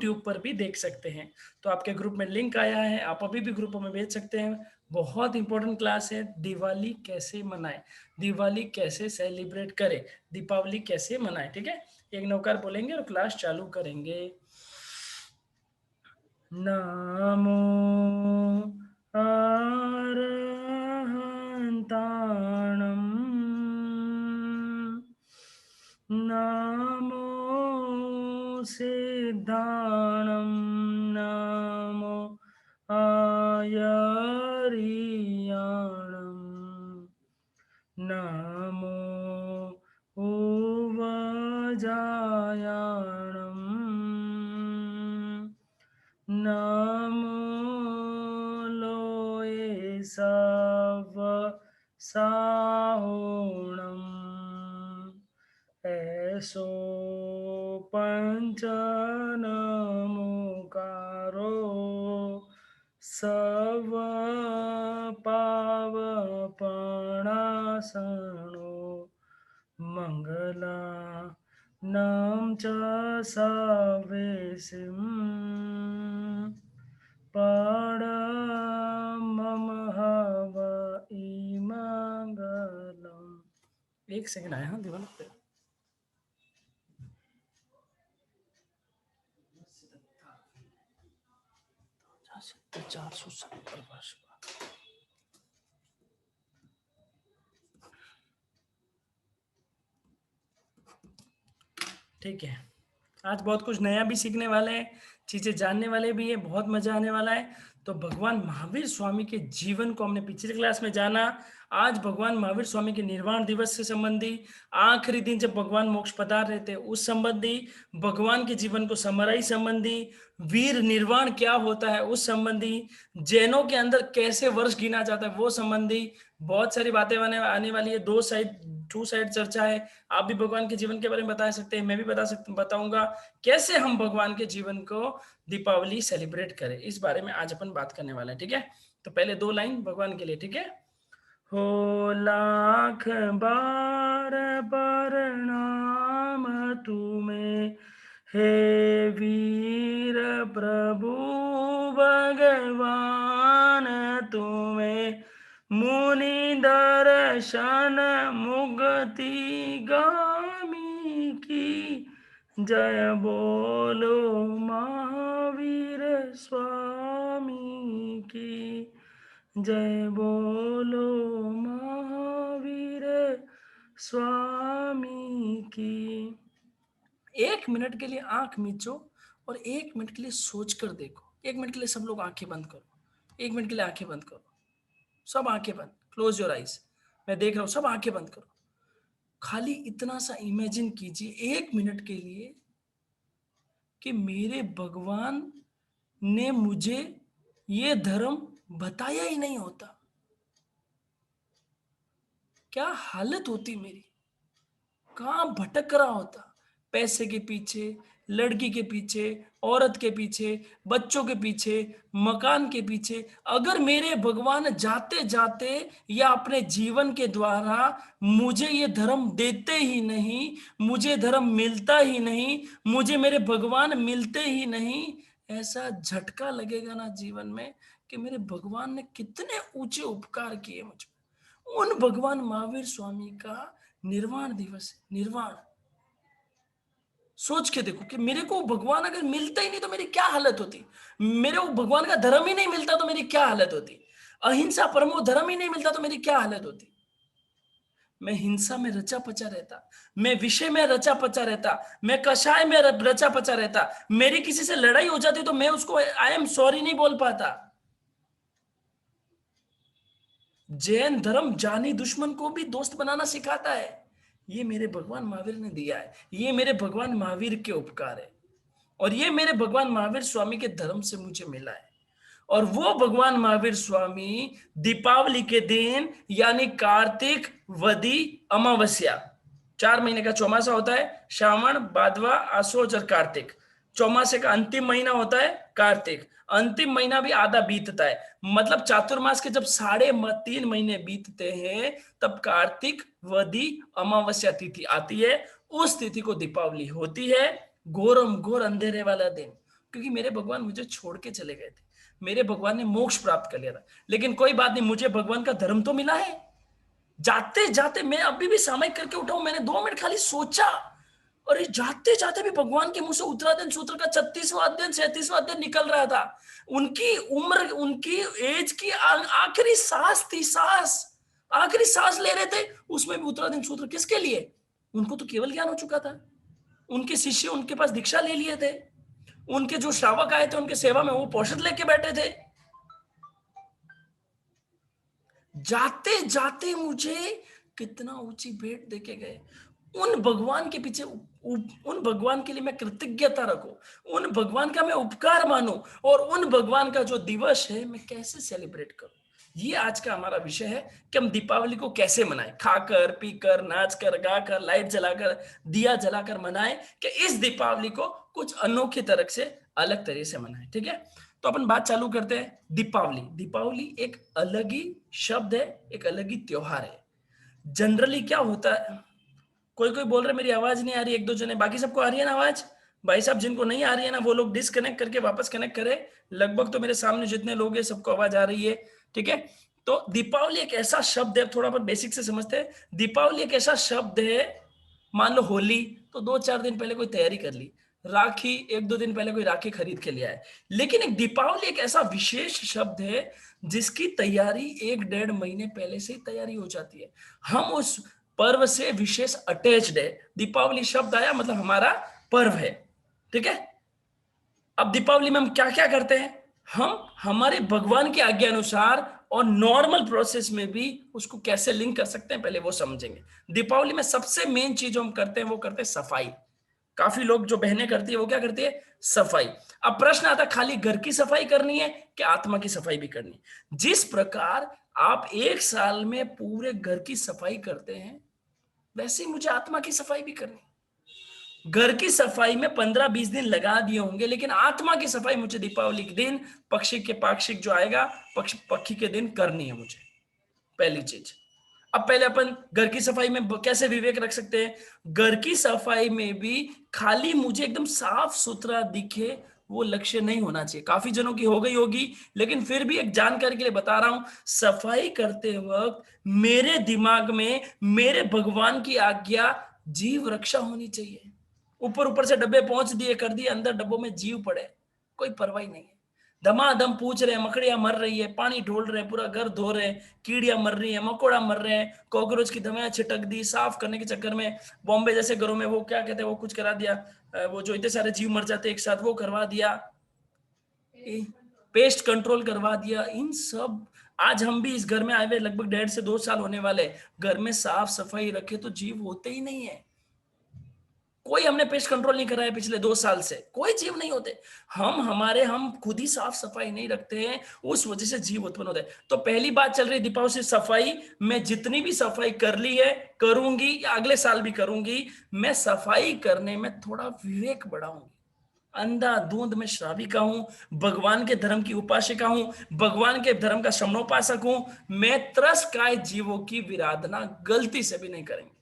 YouTube पर भी देख सकते हैं। तो आपके ग्रुप में लिंक आया है, आप अभी भी ग्रुपों में भेज सकते हैं। बहुत इंपॉर्टेंट क्लास है, दिवाली कैसे मनाएं, दिवाली कैसे सेलिब्रेट करें, दीपावली कैसे मनाएं। ठीक है, एक नौकर बोलेंगे और क्लास चालू करेंगे। नमो अरहन्ताणं नमो सिद्धाणं नमो आयर्याणं नमो उवजायाणं नमो लोये सव साहोणम् ऐसो पंच नमोकारो सव पावपणासनो मंगला नाम च सवेसिं परमं हव मंगलम। एक सेकंड आया, हाँ दीवार पे 470 वर्ष। ठीक है, आज बहुत कुछ नया भी सीखने वाले हैं, चीजें जानने वाले भी हैं, बहुत मजा आने वाला है। तो भगवान महावीर स्वामी के जीवन को हमने पिछली क्लास में जाना। आज भगवान महावीर स्वामी के निर्वाण दिवस से संबंधी, आखिरी दिन जब भगवान मोक्ष पधार रहे थे उस संबंधी, भगवान के जीवन को समराई संबंधी, वीर निर्वाण क्या होता है उस संबंधी, जैनों के अंदर कैसे वर्ष गिना जाता है वो संबंधी, बहुत सारी बातें आने वाली है। टू साइड चर्चा है। आप भी भगवान के जीवन के बारे में बता सकते हैं, मैं भी बताऊंगा कैसे हम भगवान के जीवन को दीपावली सेलिब्रेट करें, इस बारे में आज अपन बात करने वाले हैं। ठीक है, तो पहले 2 लाइन भगवान के लिए। ठीक है, हो लाख बार प्रणाम तुम्हें हे वीर प्रभु भगवान तुम्हें मुनि दर्शन मुक्ति गामी की जय बोलो महावीर स्वामी की जय बोलो महावीर स्वामी की। 1 मिनट के लिए आंख मीचो और 1 मिनट के लिए सोच कर देखो। 1 मिनट के लिए सब लोग आंखें बंद करो, 1 मिनट के लिए आंखें बंद करो, सब आंखें बंद, क्लोज योर आइज। मैं देख रहा हूं, सब आंखें बंद करो। खाली इतना सा इमेजिन कीजिए 1 मिनट के लिए कि मेरे भगवान ने मुझे ये धर्म बताया ही नहीं होता, क्या हालत होती मेरी, कहां भटक रहा होता, पैसे के पीछे, लड़की के पीछे, औरत के पीछे, बच्चों के पीछे, मकान के पीछे। अगर मेरे भगवान जाते जाते या अपने जीवन के द्वारा मुझे ये धर्म देते ही नहीं, मुझे धर्म मिलता ही नहीं, मुझे मेरे भगवान मिलते ही नहीं, ऐसा झटका लगेगा ना जीवन में कि मेरे भगवान ने कितने ऊंचे उपकार किए मुझ पर। उन भगवान महावीर स्वामी का निर्वाण दिवस है, निर्वाण। सोच के देखो कि मेरे को भगवान अगर मिलता ही नहीं तो मेरी क्या हालत होती, मेरे को भगवान का धर्म ही नहीं मिलता तो मेरी क्या हालत होती, अहिंसा परमो धर्म ही नहीं मिलता तो मेरी क्या हालत होती। मैं हिंसा में रचा पचा रहता, मैं विषय में रचा पचा रहता, मैं कषाय में रचा पचा रहता, मेरी किसी से लड़ाई हो जाती तो मैं उसको आई एम सॉरी नहीं बोल पाता। जैन धर्म जानी दुश्मन को भी दोस्त बनाना सिखाता है। ये मेरे भगवान महावीर ने दिया है, ये मेरे भगवान महावीर के उपकार है, और ये मेरे भगवान महावीर स्वामी के धर्म से मुझे मिला है। और वो भगवान महावीर स्वामी दीपावली के दिन यानी कार्तिक वदी अमावस्या, 4 महीने का चौमासा होता है, श्रावण भादवा आश्वयुज और कार्तिक। चौमासे का अंतिम महीना होता है कार्तिक, अंतिम महीना भी आधा बीतता है, मतलब चातुर्मास के जब 3.5 महीने बीतते हैं तब कार्तिक वदी अमावस्या तिथि आती है। उस तिथि को दीपावली होती है, घोरम घोर अंधेरे वाला दिन। क्योंकि मेरे भगवान मुझे छोड़ के चले गए थे, मेरे भगवान ने मोक्ष प्राप्त कर लिया था। लेकिन कोई बात नहीं, मुझे भगवान का धर्म तो मिला है। जाते जाते मैं अभी भी सामयिक करके उठा हूं, मैंने 2 मिनट खाली सोचा, और ये जाते जाते भी भगवान के मुंह से उत्तराधीन सूत्र का 36वां अध्ययन 37वां अध्ययन निकल रहा था। उनकी उम्र, उनकी एज की आखिरी सांस थी, सांस, आखिरी सांस ले रहे थे, उसमें भी उत्तराधीन सूत्र किसके लिए? उनको तो केवल ज्ञान हो चुका था, उनके शिष्य उनके पास दीक्षा ले लिए थे, उनके जो श्रावक आए थे उनके सेवा में वो पोषण लेके बैठे थे। जाते जाते मुझे कितना ऊंची भेंट देके गए। उन भगवान के पीछे, उन भगवान के लिए मैं कृतज्ञता रखूं, उन भगवान का मैं उपकार मानूं, और उन भगवान का जो दिवस है मैं कैसे सेलिब्रेट करूं। ये आज का हमारा विषय है कि हम दीपावली को कैसे मनाएं, खाकर पीकर नाचकर गाकर लाइट जलाकर दिया जलाकर मनाएं, कि इस दीपावली को कुछ अनोखी तरह से अलग तरह से मनाएं। ठीक है, तो अपन बात चालू करते हैं। दीपावली, दीपावली एक अलग ही शब्द है, एक अलग ही त्योहार है। जनरली क्या होता है, कोई कोई बोल रहे मेरी आवाज नहीं आ रही, एक दो जने, बाकी सबको आ रही है ना आवाज? भाई साहब जिनको नहीं आ रही है ना वो लोग डिस्कनेक्ट करके वापस कनेक्ट करें। लगभग तो मेरे सामने जितने लोग हैं सबको आवाज आ रही है। ठीक है, तो दीपावली एक ऐसा शब्द है, थोड़ा बहुत बेसिक से समझते हैं। दीपावली एक ऐसा शब्द है, मान लो होली, तो 2-4 दिन पहले कोई तैयारी कर ली, राखी 1-2 दिन पहले कोई राखी खरीद के लिया है। लेकिन एक दीपावली एक ऐसा विशेष शब्द है जिसकी तैयारी 1-1.5 महीने पहले से ही तैयारी हो जाती है। हम उस पर्व से विशेष अटैच्ड है। दीपावली शब्द आया मतलब हमारा पर्व है। ठीक है, अब दीपावली में हम क्या क्या करते हैं, हम हमारे भगवान की आज्ञा अनुसार और नॉर्मल प्रोसेस में भी उसको कैसे लिंक कर सकते हैं, पहले वो समझेंगे। दीपावली में सबसे मेन चीज हम करते हैं, वो करते हैं सफाई। काफी लोग जो बहनें करती है वो क्या करती है, सफाई। अब प्रश्न आता है खाली घर की सफाई करनी है कि आत्मा की सफाई भी करनी है? जिस प्रकार आप 1 साल में पूरे घर की सफाई करते हैं, वैसे ही मुझे आत्मा की सफाई भी करनी है। घर की सफाई में 15-20 दिन लगा दिए होंगे, लेकिन आत्मा की सफाई मुझे दीपावली के दिन, पक्षी के पाक्षिक जो आएगा पक्षी के दिन करनी है मुझे, पहली चीज। अब पहले अपन घर की सफाई में कैसे विवेक रख सकते हैं? घर की सफाई में भी खाली मुझे एकदम साफ सुथरा दिखे वो लक्ष्य नहीं होना चाहिए। काफी जनों की हो गई होगी, लेकिन फिर भी एक जानकारी के लिए बता रहा हूं, सफाई करते वक्त मेरे दिमाग में मेरे भगवान की आज्ञा जीव रक्षा होनी चाहिए। ऊपर ऊपर से डब्बे पहुंच दिए कर दिए, अंदर डब्बों में जीव पड़े, कोई परवाही नहीं है। धमाधम पूछ रहे हैं, मकड़ियां मर रही है, पानी ढोल रहे हैं, पूरा घर धो रहे हैं, कीड़ियां मर रही है, मकोड़ा मर रहे हैं, कॉकरोच की दवाएं छिटक दी साफ करने के चक्कर में। बॉम्बे जैसे घरों में वो क्या कहते हैं, वो कुछ करा दिया, वो जो इतने सारे जीव मर जाते हैं एक साथ, वो करवा दिया, पेस्ट कंट्रोल करवा दिया। इन सब, आज हम भी इस घर में आए हुए लगभग 1.5 से 2 साल होने वाले, घर में साफ सफाई रखे तो जीव होते ही नहीं है। कोई हमने पेस्ट कंट्रोल नहीं करा है पिछले 2 साल से, कोई जीव नहीं होते। हम खुद ही साफ सफाई नहीं रखते हैं, उस वजह से जीव उत्पन्न होते हैं। तो पहली बात चल रही है दीपावली से सफाई। मैं जितनी भी सफाई कर ली है, करूंगी या अगले साल भी करूंगी, मैं सफाई करने में थोड़ा विवेक बढ़ाऊंगी। अंधाधुंध में श्राविका हूं, भगवान के धर्म की उपासिका हूं, भगवान के धर्म का शमनोपासक हूं। मैं त्रस्त जीवों की विराधना गलती से भी नहीं करेंगे,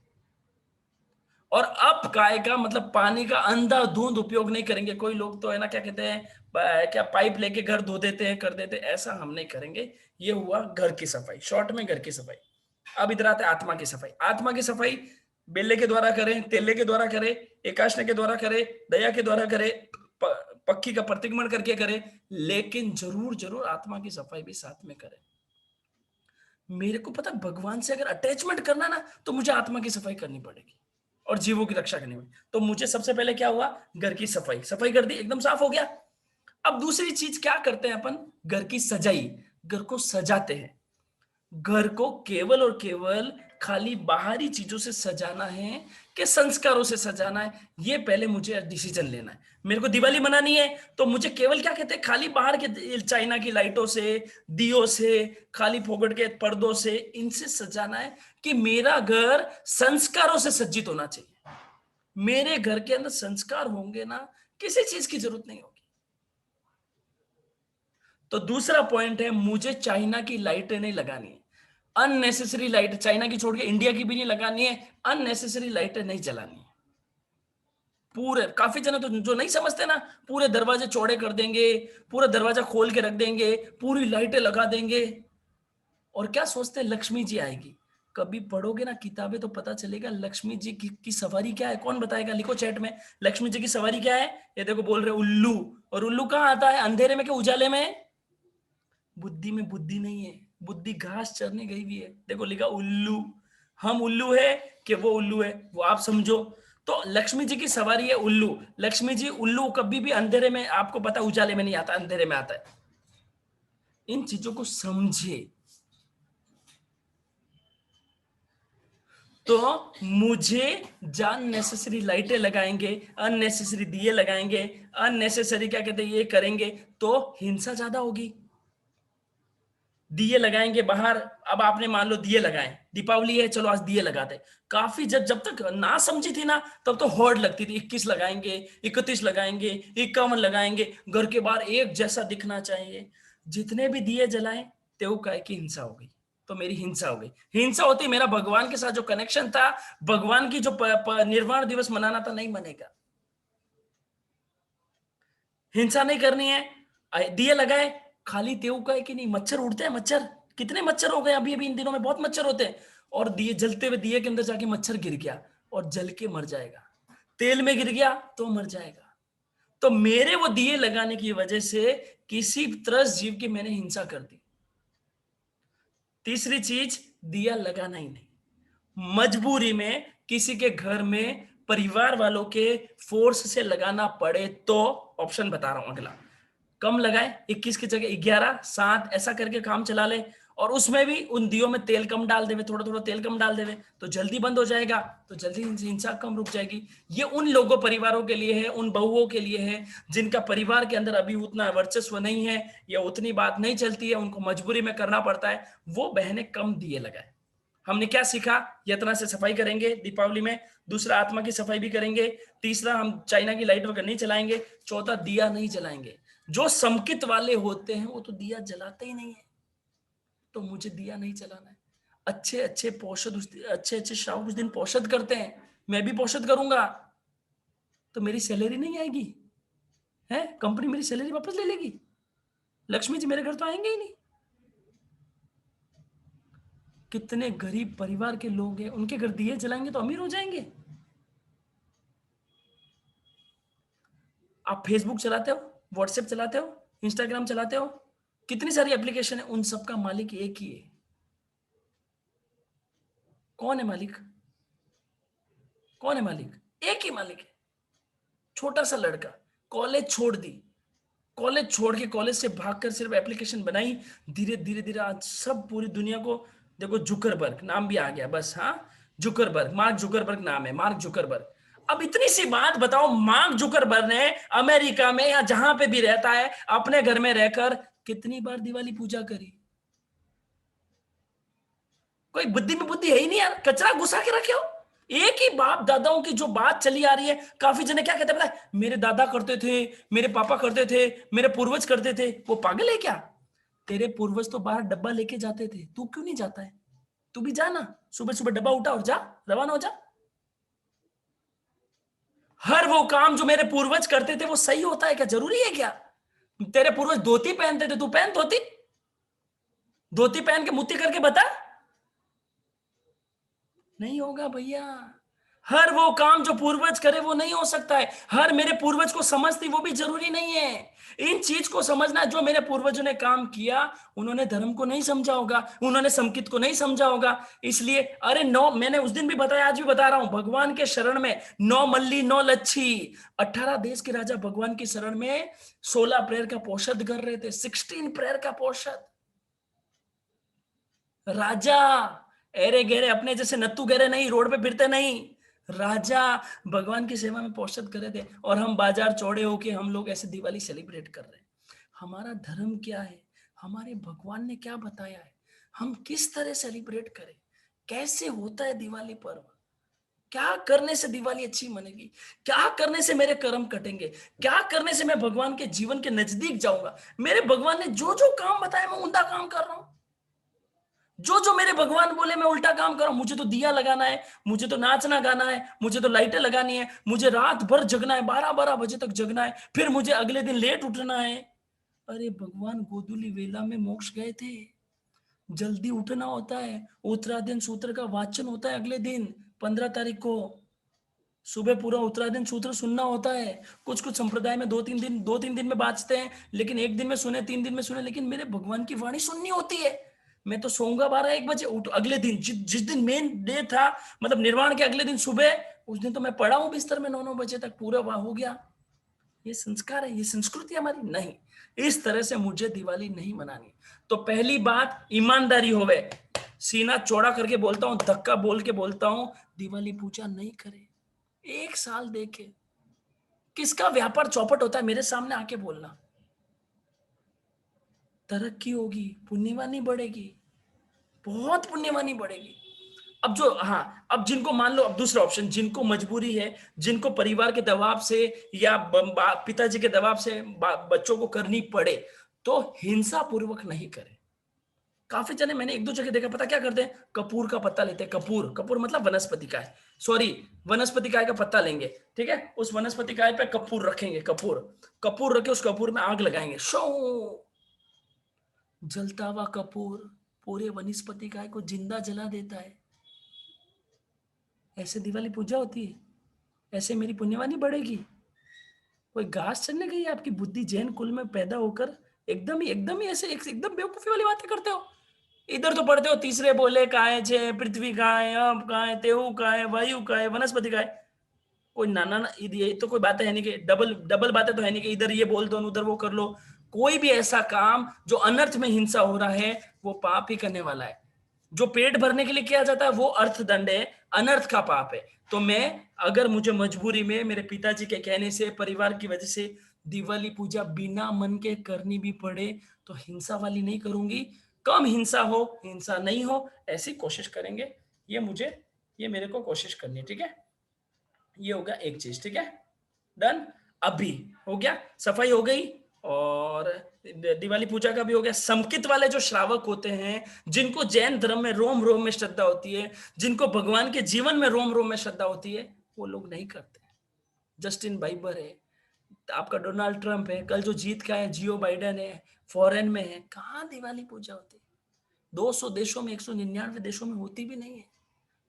और अप काय का मतलब पानी का अंधाधुंध उपयोग नहीं करेंगे। कोई लोग तो है ना, क्या कहते हैं, क्या पाइप लेके घर धो देते हैं, कर देते हैं, ऐसा हम नहीं करेंगे। ये हुआ घर की सफाई, शॉर्ट में घर की सफाई। अब इधर आते हैं आत्मा की सफाई। आत्मा की सफाई बेले के द्वारा करें, तेले के द्वारा करें, एकाशने के द्वारा करें, दया के द्वारा करें, पक्की का प्रतिक्रमण करके करें, लेकिन जरूर जरूर आत्मा की सफाई भी साथ में करें। मेरे को पता, भगवान से अगर अटैचमेंट करना ना, तो मुझे आत्मा की सफाई करनी पड़ेगी और जीवों की रक्षा करनी पड़ेगी। तो मुझे सबसे पहले क्या हुआ, घर की सफाई, सफाई कर दी, एकदम साफ हो गया। अब दूसरी चीज क्या करते हैं अपन, घर की सजाई, घर को सजाते हैं। घर को केवल और केवल खाली बाहरी चीजों से सजाना है कि संस्कारों से सजाना है, ये पहले मुझे डिसीजन लेना है। मेरे को दिवाली मनानी है तो मुझे केवल क्या कहते हैं, खाली बाहर के चाइना की लाइटों से, दियों से, खाली फोगट के पर्दों से, इनसे सजाना है, कि मेरा घर संस्कारों से सज्जित होना चाहिए। मेरे घर के अंदर संस्कार होंगे ना, किसी चीज की जरूरत नहीं होगी। तो दूसरा पॉइंट है, मुझे चाइना की लाइटें नहीं लगानी है। अननेसेसरी लाइट, चाइना की छोड़ के इंडिया की भी नहीं लगानी है, अननेसेसरी लाइटें नहीं जलानी है। पूरे काफी जने तो जो नहीं समझते ना, पूरे दरवाजे चौड़े कर देंगे, पूरा दरवाजा खोल के रख देंगे, पूरी लाइटें लगा देंगे, और क्या सोचते हैं लक्ष्मी जी आएगी। कभी पढ़ोगे ना किताबें तो पता चलेगा लक्ष्मी जी की सवारी क्या है। कौन बताएगा? लिखो चैट में, लक्ष्मी जी की सवारी क्या है। ये देखो बोल रहे उल्लू, और उल्लू कहाँ आता है? अंधेरे में, के उजाले में? बुद्धि में बुद्धि नहीं है, बुद्धि घास चरने गई हुई है। देखो लिखा उल्लू, हम उल्लू है कि वो उल्लू है, वो आप समझो। तो लक्ष्मी जी की सवारी है उल्लू। लक्ष्मी जी उल्लू कभी भी अंधेरे में, आपको पता उजाले में नहीं आता, अंधेरे में आता है। इन चीजों को समझे। तो मुझे जान नेसेसरी लाइटें लगाएंगे, अननेसेसरी दिए लगाएंगे, अननेसेसरी क्या कहते हैं ये करेंगे, तो हिंसा ज्यादा होगी। दिए लगाएंगे बाहर। अब आपने मान लो दिए लगाए, दीपावली है, चलो आज दिए लगाते। काफी जब जब तक ना समझी थी ना, तब तो होड़ लगती थी, 21 लगाएंगे, 31 लगाएंगे, 51 लगाएंगे, घर के बाहर एक जैसा दिखना चाहिए। जितने भी दिए जलाए, तेऊ काय की हिंसा हो गई। तो मेरी हिंसा हो गई। हिंसा होती, मेरा भगवान के साथ जो कनेक्शन था, भगवान की जो निर्वाण दिवस मनाना था, नहीं मनेगा। हिंसा नहीं करनी है। दिए लगाए, खाली तेऊ का है कि नहीं, मच्छर उड़ते हैं। मच्छर कितने मच्छर हो गए अभी अभी इन दिनों में, बहुत मच्छर होते हैं। और दिए जलते हुए दिए के अंदर जाके मच्छर गिर गया और जल के मर जाएगा। तेल में गिर गया तो मर जाएगा। तो मेरे वो दिए लगाने की वजह से किसी त्रस्त जीव की मैंने हिंसा कर दी। तीसरी चीज, दिया लगाना ही नहीं, मजबूरी में किसी के घर में परिवार वालों के फोर्स से लगाना पड़े तो, ऑप्शन बता रहा हूं अगला, कम लगाए, 21 की जगह 11, 7 ऐसा करके काम चला ले। और उसमें भी उन दियों में तेल कम डाल देवे, थोड़ा थोड़ा तेल कम डाल देवे, तो जल्दी बंद हो जाएगा, तो जल्दी हिंसा कम रुक जाएगी। ये उन लोगों परिवारों के लिए है, उन बहुओं के लिए है जिनका परिवार के अंदर अभी उतना वर्चस्व नहीं है, या उतनी बात नहीं चलती है, उनको मजबूरी में करना पड़ता है। वो बहनें कम दिए लगाए। हमने क्या सीखा? यतना से सफाई करेंगे दीपावली में। दूसरा, आत्मा की सफाई भी करेंगे। तीसरा, हम चाइना की लाइट वगैरह नहीं चलाएंगे। चौथा, दिया नहीं जलाएंगे। जो समकित वाले होते हैं वो तो दिया जलाते ही नहीं है, तो मुझे दिया नहीं जलाना है। अच्छे अच्छे पौषध अच्छे अच्छे श्रावक उस दिन पौषध करते हैं, मैं भी पौषध करूंगा, तो मेरी सैलरी नहीं आएगी है, कंपनी मेरी सैलरी वापस ले लेगी, लक्ष्मी जी मेरे घर तो आएंगे ही नहीं। कितने गरीब परिवार के लोग हैं, उनके घर दिए जलाएंगे तो अमीर हो जाएंगे। आप फेसबुक चलाते हो, व्हाट्सएप चलाते हो, इंस्टाग्राम चलाते हो, कितनी सारी एप्लीकेशन है, उन सबका मालिक एक ही है। कौन है मालिक? कौन है मालिक? एक ही मालिक है। छोटा सा लड़का, कॉलेज छोड़ दी, कॉलेज छोड़ के, कॉलेज से भागकर सिर्फ एप्लीकेशन बनाई, धीरे धीरे धीरे आज सब पूरी दुनिया को, देखो जुकरबर्ग नाम भी आ गया बस। हाँ, जुकरबर्ग, मार्क जुकरबर्ग नाम है, मार्क जुकरबर्ग। अब इतनी सी बात बताओ, मार्क जुकरबर्ग ने अमेरिका में या जहां पे भी रहता है, अपने घर में रहकर कितनी बार दिवाली पूजा करी? कोई बुद्धि में बुद्धि है ही नहीं यार, कचरा घुसा के रखे हो। एक ही बाप दादाओं की जो बात चली आ रही है, काफी जने क्या कहते हैं पता है, मेरे दादा करते थे, मेरे पापा करते थे, मेरे पूर्वज करते थे। वो पागल है क्या? तेरे पूर्वज तो बाहर डब्बा लेके जाते थे, तू क्यों नहीं जाता है? तू भी जा ना, सुबह सुबह डब्बा उठा और जा, रवाना हो जा। हर वो काम जो मेरे पूर्वज करते थे वो सही होता है क्या? जरूरी है क्या? तेरे पूर्वज धोती पहनते थे, तू पहन धोती? धोती पहन के मुत्ती करके बता। नहीं होगा भैया। हर वो काम जो पूर्वज करे वो नहीं हो सकता है। हर मेरे पूर्वज को समझती वो भी जरूरी नहीं है। इन चीज को समझना, जो मेरे पूर्वजों ने काम किया, उन्होंने धर्म को नहीं समझा होगा, उन्होंने समकित को नहीं समझा होगा। इसलिए अरे नौ, मैंने उस दिन भी बताया, आज भी बता रहा हूं, भगवान के शरण में 9 मल्ली 9 लच्छी। 18 देश के राजा भगवान की शरण में 16 अप्रैल का पौषध कर रहे थे, 16 अप्रैल का पौषध। राजा एरे गहरे अपने जैसे नत्थु गहरे नहीं, रोड पे फिरते नहीं, राजा भगवान की सेवा में पौषध कर रहे थे। और हम बाजार चौड़े होके हम लोग ऐसे दिवाली सेलिब्रेट कर रहे हैं। हमारा धर्म क्या है, हमारे भगवान ने क्या बताया है, हम किस तरह सेलिब्रेट करें, कैसे होता है दिवाली पर्व, क्या करने से दिवाली अच्छी मनेगी, क्या करने से मेरे कर्म कटेंगे, क्या करने से मैं भगवान के जीवन के नजदीक जाऊंगा। मेरे भगवान ने जो जो काम बताया मैं उनका काम कर रहा हूं। जो जो मेरे भगवान बोले मैं उल्टा काम कर रहा हूं। मुझे तो दिया लगाना है, मुझे तो नाचना गाना है, मुझे तो लाइटें लगानी है, मुझे रात भर जगना है, 12-12 बजे तक जगना है, फिर मुझे अगले दिन लेट उठना है। अरे भगवान गोधूली वेला में मोक्ष गए थे, जल्दी उठना होता है। उत्तराधीन सूत्र का वाचन होता है अगले दिन 15 तारीख को सुबह, पूरा उत्तराधीन सूत्र सुनना होता है। कुछ कुछ संप्रदाय में 2-3 दिन में बाँचते हैं, लेकिन एक दिन में सुने, 3 दिन में सुने, लेकिन मेरे भगवान की वाणी सुननी होती है। मैं तो सोऊंगा 12-1 बजे, उठ अगले दिन जिस दिन मेन डे था, मतलब निर्वाण के अगले दिन सुबह, उस दिन तो मैं पड़ा हूं बिस्तर में 9-9 बजे तक, पूरा वाह हो गया। ये संस्कार है, ये संस्कृति हमारी नहीं। इस तरह से मुझे दिवाली नहीं मनानी। तो पहली बात ईमानदारी होवे, सीना चौड़ा करके बोलता हूं, धक्का बोल के बोलता हूं, दिवाली पूजा नहीं करे। 1 साल देखे किसका व्यापार चौपट होता है, मेरे सामने आके बोलना। तरक्की होगी, पुण्यवानी बढ़ेगी, बहुत पुण्यवानी बढ़ेगी। अब जो, हाँ, अब जिनको मान लो, अब दूसरा ऑप्शन, जिनको मजबूरी है, जिनको परिवार के दबाव से या पिताजी के दबाव से बच्चों को करनी पड़े, तो हिंसा पूर्वक नहीं करें। काफी जने मैंने 1-2 जगह देखा, पता क्या करते हैं, कपूर का पत्ता लेते हैं। कपूर, कपूर मतलब वनस्पति काय, सॉरी, वनस्पति काय का पत्ता लेंगे, ठीक है, उस वनस्पति काय पे कपूर रखेंगे, कपूर, कपूर रखे, उस कपूर में आग लगाएंगे, शो, जलता हुआ कपूर पूरे वनस्पति काय को जिंदा जला देता है। ऐसे दिवाली पूजा होती है? ऐसे मेरी पुण्यवानी बढ़ेगी? कोई घास चढ़ने गई है आपकी बुद्धि? जैन कुल में पैदा होकर एकदम ही ऐसे एकदम बेवकूफी वाली बातें करते हो। इधर तो पढ़ते हो तीसरे बोले काय छे, पृथ्वी काय, अब काय, तेहु काय, वायु काय, वनस्पति काय। कोई नाना ना, ये तो कोई बात है नहीं कि डबल डबल बातें तो है नहीं कि इधर ये बोल दो उधर वो कर लो। कोई भी ऐसा काम जो अनर्थ में हिंसा हो रहा है वो पाप ही करने वाला है। जो पेट भरने के लिए किया जाता है वो अर्थदंड है, अनर्थ का पाप है। तो मैं, अगर मुझे मजबूरी में मेरे पिताजी के कहने से, परिवार की वजह से दिवाली पूजा बिना मन के करनी भी पड़े तो हिंसा वाली नहीं करूंगी। कम हिंसा हो, हिंसा नहीं हो, ऐसी कोशिश करेंगे। ये मेरे को कोशिश करनी है, ठीक है। ये होगा एक चीज, ठीक है, डन। अभी हो गया, सफाई हो गई, और दिवाली पूजा का भी हो गया। समकित वाले जो श्रावक होते हैं, जिनको जैन धर्म में रोम रोम में श्रद्धा होती है, जिनको भगवान के जीवन में रोम रोम में श्रद्धा होती है, वो लोग नहीं करते। जस्टिन बाइबर है, आपका डोनाल्ड ट्रंप है, कल जो जीत का है जियो बाइडेन है, फॉरेन में है, कहाँ दिवाली पूजा होती है? 200 देशों में, 199 देशों में होती भी नहीं है।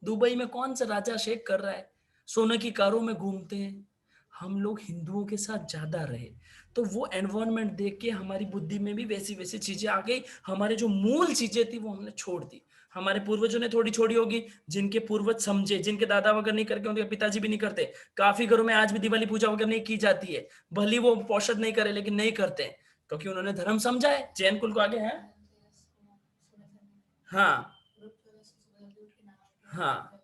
दुबई में कौन सा राजा शेख कर रहा है, सोने की कारों में घूमते हैं। हम लोग हिंदुओं के साथ ज्यादा रहे, तो वो एनवायरनमेंट देख के हमारी बुद्धि में भी वैसी वैसी चीजें आ गई। हमारे जो मूल चीजें थी वो हमने छोड़ दी। हमारे पूर्वजों ने थोड़ी छोड़ी होगी, जिनके पूर्वज समझे, जिनके दादा वगैरह नहीं करके, उनके पिताजी भी नहीं करते। काफी घरों में आज भी दिवाली पूजा वगैरह नहीं की जाती है, भले वो पोषद नहीं करे, लेकिन नहीं करते क्योंकि उन्होंने धर्म समझा है, जैन कुल को आगे है। हाँ, हाँ,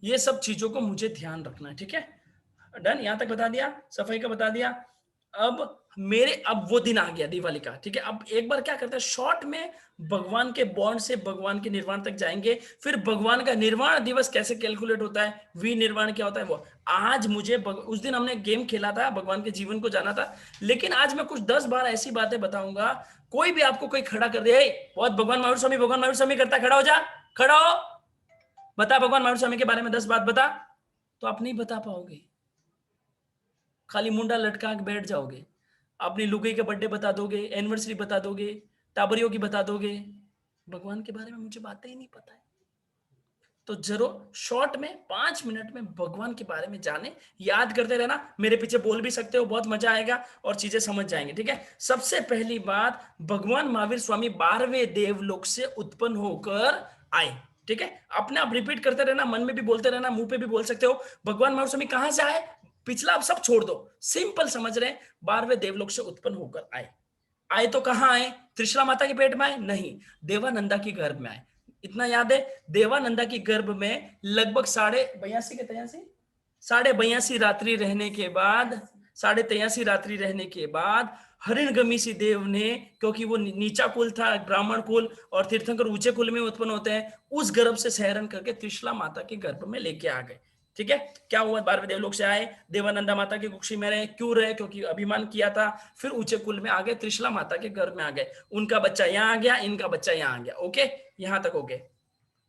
ये सब चीजों को मुझे ध्यान रखना है, ठीक है। डन, यहां तक बता दिया, सफाई का बता दिया। अब वो दिन आ गया दिवाली का, ठीक है। अब एक बार क्या करते हैं, शॉर्ट में भगवान के बॉन्ड से भगवान के निर्वाण तक जाएंगे। फिर भगवान का निर्वाण दिवस कैसे कैलकुलेट होता है, विनिर्वाण क्या होता है, वो आज मुझे उस दिन हमने गेम खेला था, भगवान के जीवन को जाना था, लेकिन आज मैं कुछ 10-12 ऐसी बातें बताऊंगा। कोई भी आपको कोई खड़ा कर दे, बहुत भगवान महावीर स्वामी करता है, खड़ा हो जा, खड़ा हो, बता भगवान महावीर स्वामी के बारे में 10 बात बता, तो आप नहीं बता पाओगे, खाली मुंडा लटका के बैठ जाओगे। अपनी लुगाई के बर्थडे बता दोगे, एनिवर्सरी बता दोगे, टाबरियों की बता दोगे, भगवान के बारे में मुझे बातें ही नहीं पता है। तो जरूर शॉर्ट में 5 मिनट में भगवान के बारे में जाने, याद करते रहना, मेरे पीछे बोल भी सकते हो, बहुत मजा आएगा और चीजें समझ जाएंगे, ठीक है। सबसे पहली बात, भगवान महावीर स्वामी 12वें देवलोक से उत्पन्न होकर आए, ठीक है। अपने आप रिपीट करते रहना, मन में भी बोलते रहना, मुंह पे भी बोल सकते हो। भगवान महावीर स्वामी कहां से आए, पिछला आप सब छोड़ दो, सिंपल समझ रहे हैं, 12वें देवलोक से उत्पन्न होकर आए। आए तो कहां आए, त्रिशला माता के पेट में आए? नहीं, देवानंदा की गर्भ में आए। इतना याद है, देवानंदा की गर्भ में लगभग 82 रात्रि रहने के बाद, 83 रात्रि रहने के बाद हरिणगमीसी देव ने, क्योंकि वो नीचा कुल था, ब्राह्मण कुल, और तीर्थंकर ऊंचे कुल में उत्पन्न होते हैं, उस गर्भ से सहरण करके त्रिशला माता के गर्भ में लेके आ गए। ठीक है। क्या हुआ, 12वें देवलोक से आए, देवानंदा माता की कुक्षी में रहे, क्यों रहे, क्योंकि अभिमान किया था। फिर ऊंचे कुल में आ गए, त्रिशला माता के घर में आ गए, उनका बच्चा यहाँ आ गया, इनका बच्चा यहाँ आ गया। ओके, यहाँ तक हो गए।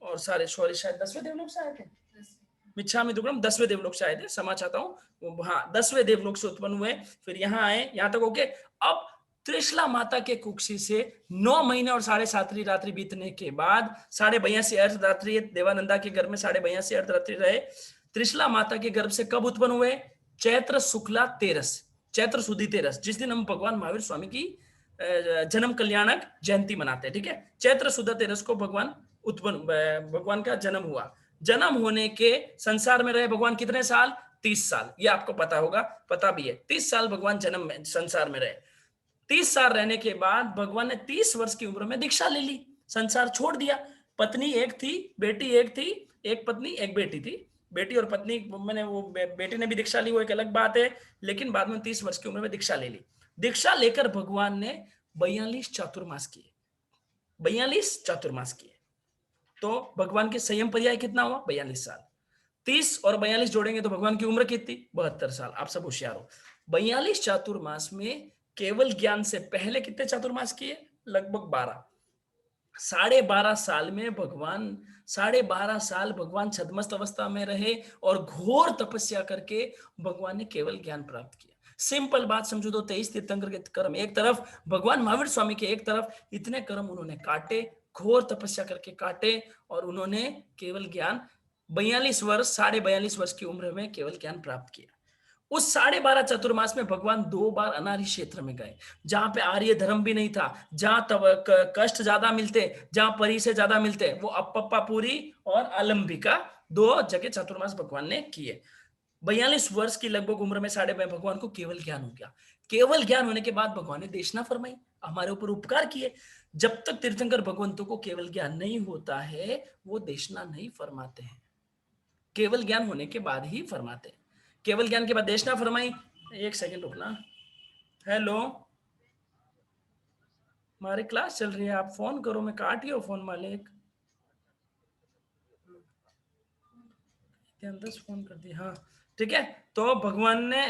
और सारे सॉरी शायद 10वें देवलोक से आए थे, मिच्छामी दुक्कड़म 10वें देवलोक से आए थे, क्षमा चाहता हूँ, हाँ 10वें देवलोक से उत्पन्न हुए, फिर यहाँ आए, यहाँ तक ओके। अब त्रिशला माता के कुक्षी से 9 महीने और 7.5 रात्रि बीतने के बाद 82.5 अर्धरात्रि देवानंदा के गर्भ में 82.5 अर्धरात्रि रहे। त्रिशला माता के गर्भ से कब उत्पन्न हुए? चैत्र शुक्ला तेरस, चैत्र सुदी तेरस, जिस दिन हम भगवान महावीर स्वामी की जन्म कल्याणक जयंती मनाते हैं। ठीक है, चैत्र शुद्ध तेरस को भगवान का जन्म हुआ। जन्म होने के संसार में रहे भगवान कितने साल? 30 साल। ये आपको पता होगा, पता भी है, 30 साल भगवान जन्म में संसार में रहे। 30 साल रहने के बाद भगवान ने 30 वर्ष की उम्र में दीक्षा ले ली, संसार छोड़ दिया। पत्नी एक थी, बेटी एक थी, एक पत्नी एक बेटी थी। बेटी और पत्नी मैंने वो बेटी ने भी दीक्षा ली, वो एक अलग बात है, लेकिन बाद में 30 वर्ष की उम्र में दीक्षा ले ली। दीक्षा लेकर भगवान ने 42 चातुर्मास किए, 42 चातुर्मास किए। तो भगवान के संयम पर्याय कितना हुआ? 42 साल। 30 और 42 जोड़ेंगे तो भगवान की उम्र कितनी? 72 साल। आप सब होशियार हो। 42 चातुर्मास में केवल ज्ञान से पहले कितने चातुर्मास किए? लगभग 12। 12.5 साल में भगवान 12.5 साल भगवान छद्मस्त अवस्था में रहे और घोर तपस्या करके भगवान ने केवल ज्ञान प्राप्त किया। सिंपल बात समझो तो 23 तीर्थंकर के कर्म एक तरफ, भगवान महावीर स्वामी के एक तरफ, इतने कर्म उन्होंने काटे, घोर तपस्या करके काटे, और उन्होंने केवल ज्ञान 42 वर्ष 42.5 वर्ष की उम्र में केवल ज्ञान प्राप्त किया। उस 12.5 चातुर्मास में भगवान 2 बार अनार्य क्षेत्र में गए, जहां पे आर्य धर्म भी नहीं था, जहां तब कष्ट ज्यादा मिलते, जहां परी से ज्यादा मिलते, वो अपप्पापुरी और आलंबिका 2 जगह चातुर्मास भगवान ने किए। 42 वर्ष की लगभग उम्र में भगवान को केवल ज्ञान हो गया। केवल ज्ञान होने के बाद भगवान ने देशना फरमाई, हमारे ऊपर उपकार किए। जब तक तीर्थंकर भगवंतों को केवल ज्ञान नहीं होता है, वो देशना नहीं फरमाते हैं, केवल ज्ञान होने के बाद ही फरमाते हैं। केवल ज्ञान के बाद देशना फरमाई। एक सेकंड रुकना। हेलो, हमारी क्लास चल रही है, आप फोन करो, मैं काटियो फोन मालिक। 10 फोन कर दिया, हाँ ठीक है। तो भगवान ने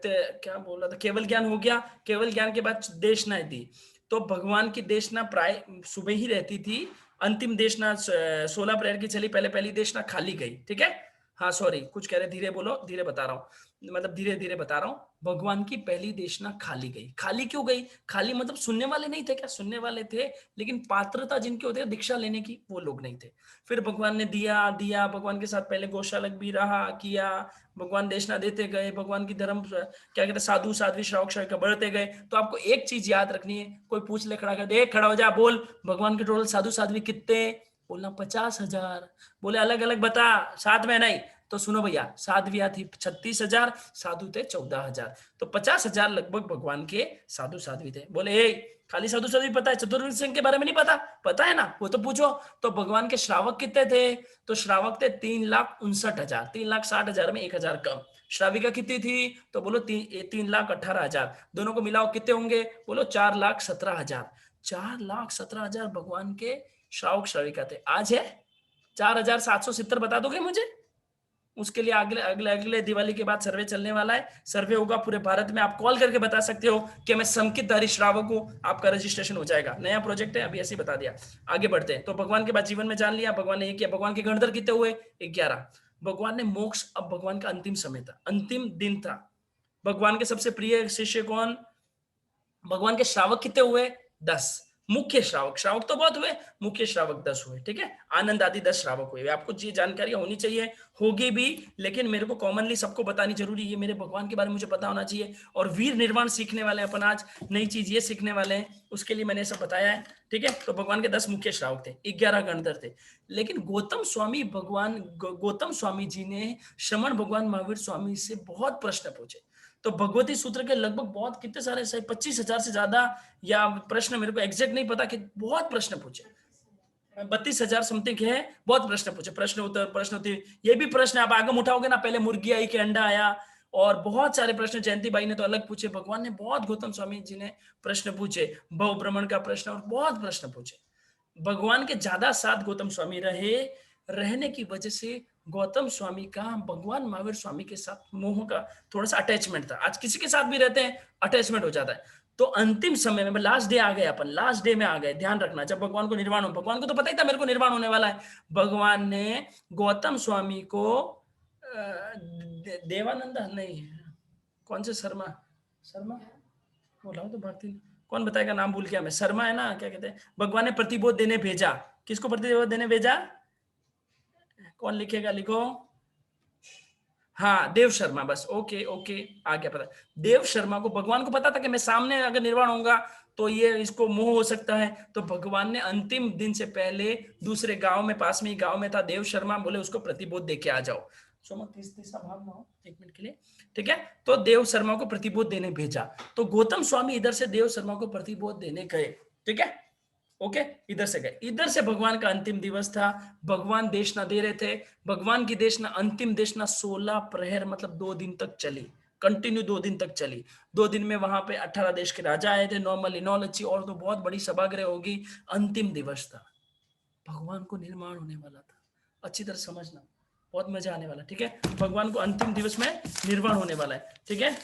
क्या बोल रहा था, केवल ज्ञान हो गया। केवल ज्ञान के बाद देशना दी। तो भगवान की देशना प्राय सुबह ही रहती थी। अंतिम देशना 16 अप्रैल की चली, पहले पहली देशना खाली गई। ठीक है, हाँ सॉरी, कुछ कह रहे, धीरे बोलो, धीरे बता रहा हूँ, मतलब धीरे धीरे बता रहा हूँ। भगवान की पहली देशना खाली गई। खाली क्यों गई? खाली मतलब सुनने वाले नहीं थे क्या? सुनने वाले थे, लेकिन पात्रता जिनके होते हैं दीक्षा लेने की, वो लोग नहीं थे। फिर भगवान ने दिया दिया, भगवान के साथ पहले गौशालक भी रहा किया, भगवान देशना देते गए, भगवान की धर्म क्या कहते हैं साधु साध्वी श्रावक श्राविका बढ़ते गए। तो आपको एक चीज याद रखनी है, कोई पूछ ले खड़ा कर दे, खड़ा हो जा, बोल भगवान के टोटल साधु साध्वी कितने? बोलना 50,000। बोले अलग अलग बता, साथ में नहीं। तो सुनो भैया, साध्वियां थी 36,000, साधु थे 14,000, तो 50,000 लगभग भगवान के साधु साध्वी थे। बोले खाली साधु साध्वी पता है, चतुर्विंश सिंह के बारे में नहीं पता? पता है ना, वो तो पूछो। तो भगवान के श्रावक कितने थे? तो श्रावक थे 3,59,000, 3,60,000 में 1,000 कम। श्राविका कितनी थी? तो बोलो 3,18,000। दोनों को मिलाओ कितने होंगे? बोलो 4,17,000। 4,17,000 भगवान के श्रावक श्राविका थे। आज है 4,770। बता दोगे मुझे? उसके लिए अगले अगले अगले दिवाली के बाद सर्वे चलने वाला है। सर्वे होगा पूरे भारत में, आप कॉल करके बता सकते हो कि मैं संकितधारी श्रावक हूं, आपका रजिस्ट्रेशन हो जाएगा। नया प्रोजेक्ट है, अभी ऐसे ही बता दिया। आगे बढ़ते हैं। तो भगवान के बाद जीवन में जान लिया, भगवान ने ये किया। भगवान के गणधर कितने हुए? 11। भगवान ने मोक्ष, अब भगवान का अंतिम समय था, अंतिम दिन था। भगवान के सबसे प्रिय शिष्य कौन? भगवान के श्रावक कितने हुए? 10। मुख्य श्रावक, श्रावक तो बहुत हुए, मुख्य श्रावक 10 हुए। ठीक है, आनंद आदि 10 श्रावक हुए। आपको ये जानकारी होनी चाहिए, होगी भी, लेकिन मेरे को कॉमनली सबको बतानी जरूरी है। मेरे भगवान के बारे में मुझे पता होना चाहिए। और वीर निर्वाण सीखने वाले अपन आज, नई चीज ये सीखने वाले हैं, उसके लिए मैंने सब बताया है। ठीक है, तो भगवान के 10 मुख्य श्रावक थे, 11 गणधर थे। लेकिन गौतम स्वामी जी ने श्रमण भगवान महावीर स्वामी से बहुत प्रश्न पूछे। तो भगवती सूत्र के लगभग बहुत कितने सारे 25,000 से ज्यादा, या प्रश्न मेरे को एग्जैक्ट नहीं पता, कि बहुत प्रश्न पूछे, 32,000 समथिंग है। बहुत प्रश्न पूछे, प्रश्न उत्तर। ये भी प्रश्न आप आगम उठाओगे ना, पहले मुर्गी आई कि अंडा आया, और बहुत सारे प्रश्न जयंती बाई ने तो अलग पूछे। भगवान ने बहुत, गौतम स्वामी जी ने प्रश्न पूछे, भव भ्रमण का प्रश्न, और बहुत प्रश्न पूछे। भगवान के ज्यादा साथ गौतम स्वामी रहने की वजह से गौतम स्वामी का भगवान महावीर स्वामी के साथ मोह का थोड़ा सा अटैचमेंट था। आज किसी के साथ भी रहते हैं, अटैचमेंट हो जाता है। तो अंतिम समय में, लास्ट डे आ गए, अपन लास्ट डे में आ गए, ध्यान रखना, जब भगवान को निर्वाण हो, भगवान को तो पता ही था मेरे को निर्वाण होने वाला है, भगवान ने गौतम स्वामी को देवानंद नहीं, कौन से शर्मा, शर्मा बोला तो भारती, कौन बताएगा, नाम भूल गया मैं, शर्मा है ना, क्या कहते हैं, भगवान ने प्रतिबोध देने भेजा। किसको प्रतिबोध देने भेजा, कौन लिखेगा, लिखो, हाँ देव शर्मा, बस, ओके ओके, आ गया पता। देव शर्मा को, भगवान को पता था कि मैं सामने अगर निर्वाण होऊंगा तो ये इसको मोह हो सकता है, तो भगवान ने अंतिम दिन से पहले दूसरे गांव में, पास में ही गांव में था देव शर्मा, बोले उसको प्रतिबोध दे के आ जाओ। सोमा तीसरा भाग में हो, 1 मिनट के लिए, ठीक है। तो देव शर्मा को प्रतिबोध देने भेजा, तो गौतम स्वामी इधर से देव शर्मा को प्रतिबोध देने गए, ठीक है, ओके, इधर से गए, इधर से भगवान का अंतिम दिवस था, भगवान देशना दे रहे थे, भगवान की देशना, अंतिम देशना 16 प्रहर, मतलब 2 दिन तक चली, कंटिन्यू 2 दिन तक चली। 2 दिन में वहां पे 18 देश के राजा आए थे, नॉर्मली नॉलेज और तो बहुत बड़ी सभागृह होगी। अंतिम दिवस था, भगवान को निर्माण होने वाला था, अच्छी तरह समझना, बहुत मजा आने वाला, ठीक है। भगवान को अंतिम दिवस में निर्वाण होने वाला है, ठीक है।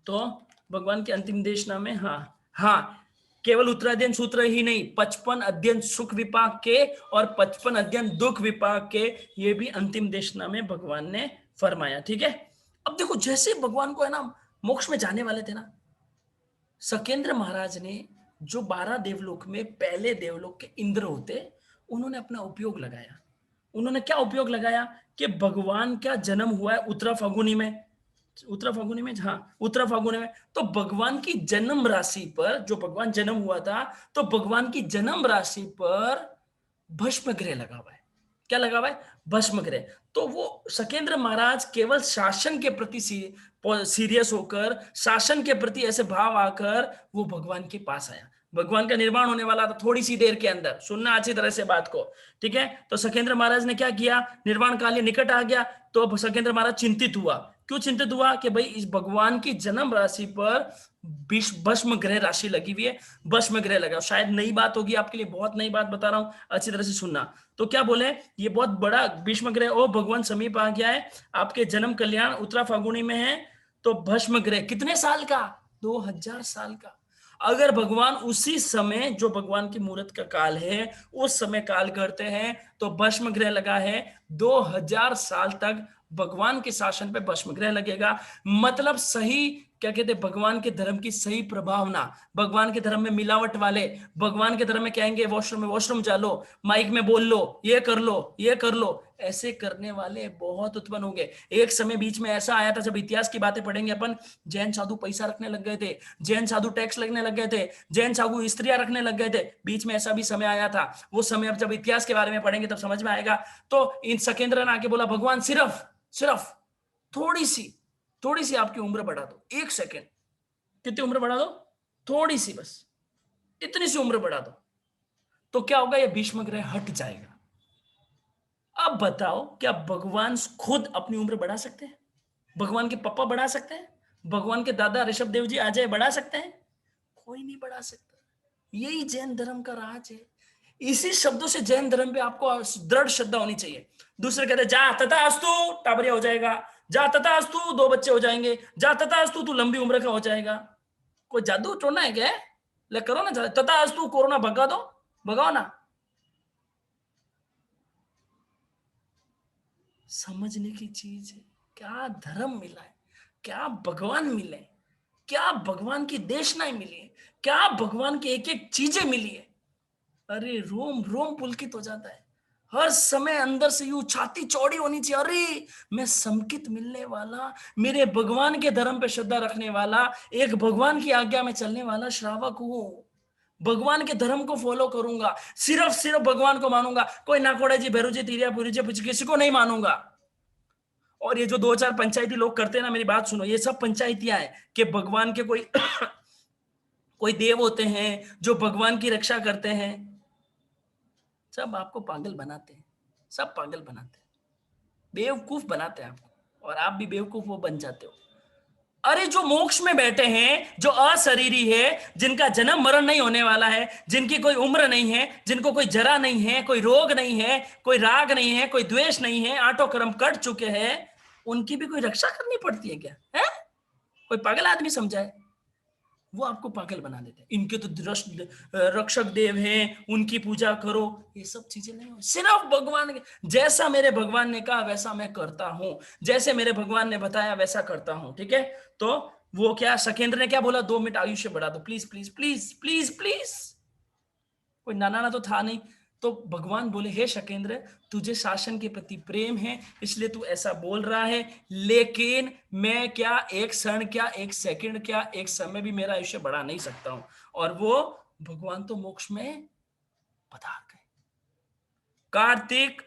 तो भगवान के अंतिम देशना में, हाँ हाँ, केवल उत्तराध्ययन सूत्र ही नहीं, 55 अध्ययन सुख विपाक के और 55 अध्ययन दुख विपाक के, ये भी अंतिम देशना में भगवान ने फरमाया, ठीक है। अब देखो, जैसे भगवान को है ना मोक्ष में जाने वाले थे ना, सकेंद्र महाराज ने, जो 12 देवलोक में पहले देवलोक के इंद्र होते, उन्होंने अपना उपयोग लगाया। उन्होंने क्या उपयोग लगाया कि भगवान का जन्म हुआ है उत्तरा फागुनी में, उत्तरा फागुनी में, हाँ उत्तरा फागुनी में, तो भगवान की जन्म राशि पर, जो भगवान जन्म हुआ था, तो भगवान की जन्म राशि पर भस्म ग्रह लगा हुआ है। क्या लगा हुआ है, भस्म ग्रह। तो वो सकेंद्र महाराज केवल शासन के प्रति सीरियस होकर, शासन के प्रति ऐसे भाव आकर वो भगवान के पास आया। भगवान का निर्माण होने वाला था थोड़ी सी देर के अंदर, सुनना अच्छी तरह से बात को, ठीक है। तो सकेंद्र महाराज ने क्या किया, निर्वाण काल निकट आ गया, तो सकेंद्र महाराज चिंतित हुआ। क्यों चिंतित हुआ कि भाई इस भगवान की जन्म राशि पर भस्म ग्रह राशि लगी हुई है, भस्म ग्रह लगा, शायद नई बात होगी आपके लिए, बहुत नई बात बता रहा हूं, अच्छी तरह से सुनना। तो क्या बोले, ये बहुत बड़ा भीष्म ग्रह, ओ भगवान समीप आ गया है, आपके जन्म कल्याण उत्तरा फागुनी में है, तो भस्म ग्रह कितने साल का, 2000 साल का। अगर भगवान उसी समय, जो भगवान की मूर्त का काल है, उस समय काल करते हैं, तो भस्म ग्रह लगा है 2000 साल तक, भगवान के शासन पे भस्म ग्रह लगेगा। मतलब सही, क्या कहते हैं, भगवान के धर्म की सही प्रभावना, भगवान के धर्म में मिलावट वाले, भगवान के धर्म में कहेंगे वॉशरूम में वॉशरूम जा लो, माइक में बोल लो, ये कर लो, ये कर लो, ऐसे करने वाले बहुत उत्पन्न होंगे। एक समय बीच में ऐसा आया था, जब इतिहास की बातें पढ़ेंगे अपन, जैन साधु पैसा रखने लग गए थे, जैन साधु टैक्स लगने लग गए थे, जैन साधु स्त्रियां रखने लग गए थे, बीच में ऐसा भी समय आया था। वो समय अब जब इतिहास के बारे में पढ़ेंगे तब समझ में आएगा। तो इन सकेंद्र ने आके बोला, भगवान सिर्फ सिर्फ थोड़ी सी आपकी उम्र बढ़ा दो, 1 सेकेंड, कितनी उम्र बढ़ा दो, थोड़ी सी, बस इतनी सी उम्र बढ़ा दो, तो क्या होगा, ये भीष्म ग्रह हट जाएगा। अब बताओ, क्या भगवान खुद अपनी उम्र बढ़ा सकते हैं, भगवान के पापा बढ़ा सकते हैं, भगवान के दादा ऋषभ देव जी अजय बढ़ा सकते हैं, कोई नहीं बढ़ा सकता। यही जैन धर्म का राज है। इसी शब्दों से जैन धर्म पे आपको दृढ़ श्रद्धा होनी चाहिए। दूसरे कहते जा तथास्तु टाबरिया हो जाएगा, जा तथास्तु 2 बच्चे हो जाएंगे, जा तथास्तु तू लंबी उम्र का हो जाएगा। कोई जादू टोना है क्या, ले करो ना, तथास्तु कोरोना भगा दो, भगाओ ना। समझने की चीज है, क्या धर्म मिला है, क्या भगवान मिले, क्या भगवान की देशनाएं मिली है, क्या भगवान की एक एक चीजें मिली है। अरे रोम रोम पुलकित हो जाता है, हर समय अंदर से यूं छाती चौड़ी होनी चाहिए, अरे मैं समकित मिलने वाला, मेरे भगवान के धर्म पे श्रद्धा रखने वाला, एक भगवान की आज्ञा में चलने वाला श्रावक हूं, भगवान के धर्म को फॉलो करूंगा, सिर्फ सिर्फ भगवान को मानूंगा, कोई नाकोड़ा जी, भैरू जी, तिरिया पुरी जी, किसी को नहीं मानूंगा। और ये जो 2-4 पंचायती लोग करते हैं ना, मेरी बात सुनो, ये सब पंचायतियां हैं कि भगवान के कोई कोई देव होते हैं जो भगवान की रक्षा करते हैं। सब आपको पागल बनाते हैं, सब पागल बनाते हैं, बेवकूफ बनाते हैं आपको, और आप भी बेवकूफ वो बन जाते हो। अरे जो मोक्ष में बैठे हैं, जो अशरीरी है, जिनका जन्म मरण नहीं होने वाला है, जिनकी कोई उम्र नहीं है, जिनको कोई जरा नहीं है, कोई रोग नहीं है, कोई राग नहीं है, कोई द्वेष नहीं है, आठों कर्म कट चुके हैं, उनकी भी कोई रक्षा करनी पड़ती है क्या? है कोई पागल आदमी समझाए, वो आपको पागल बना देते हैं। इनके तो रक्षक देव हैं, उनकी पूजा करो, ये सब चीजें नहीं हो। सिर्फ भगवान जैसा मेरे भगवान ने कहा वैसा मैं करता हूं, जैसे मेरे भगवान ने बताया वैसा करता हूं, ठीक है। तो वो क्या सकेंद्र ने क्या बोला, 2 मिनट आयुष्य बढ़ा दो please please please please please. कोई नाना तो था नहीं। तो भगवान बोले, हे शकेंद्र, तुझे शासन के प्रति प्रेम है इसलिए तू ऐसा बोल रहा है, लेकिन मैं क्या एक क्षण, क्या एक सेकंड, क्या एक समय भी मेरा आयुष्य बढ़ा नहीं सकता हूं। और वो भगवान तो मोक्ष में पधार गए। कार्तिक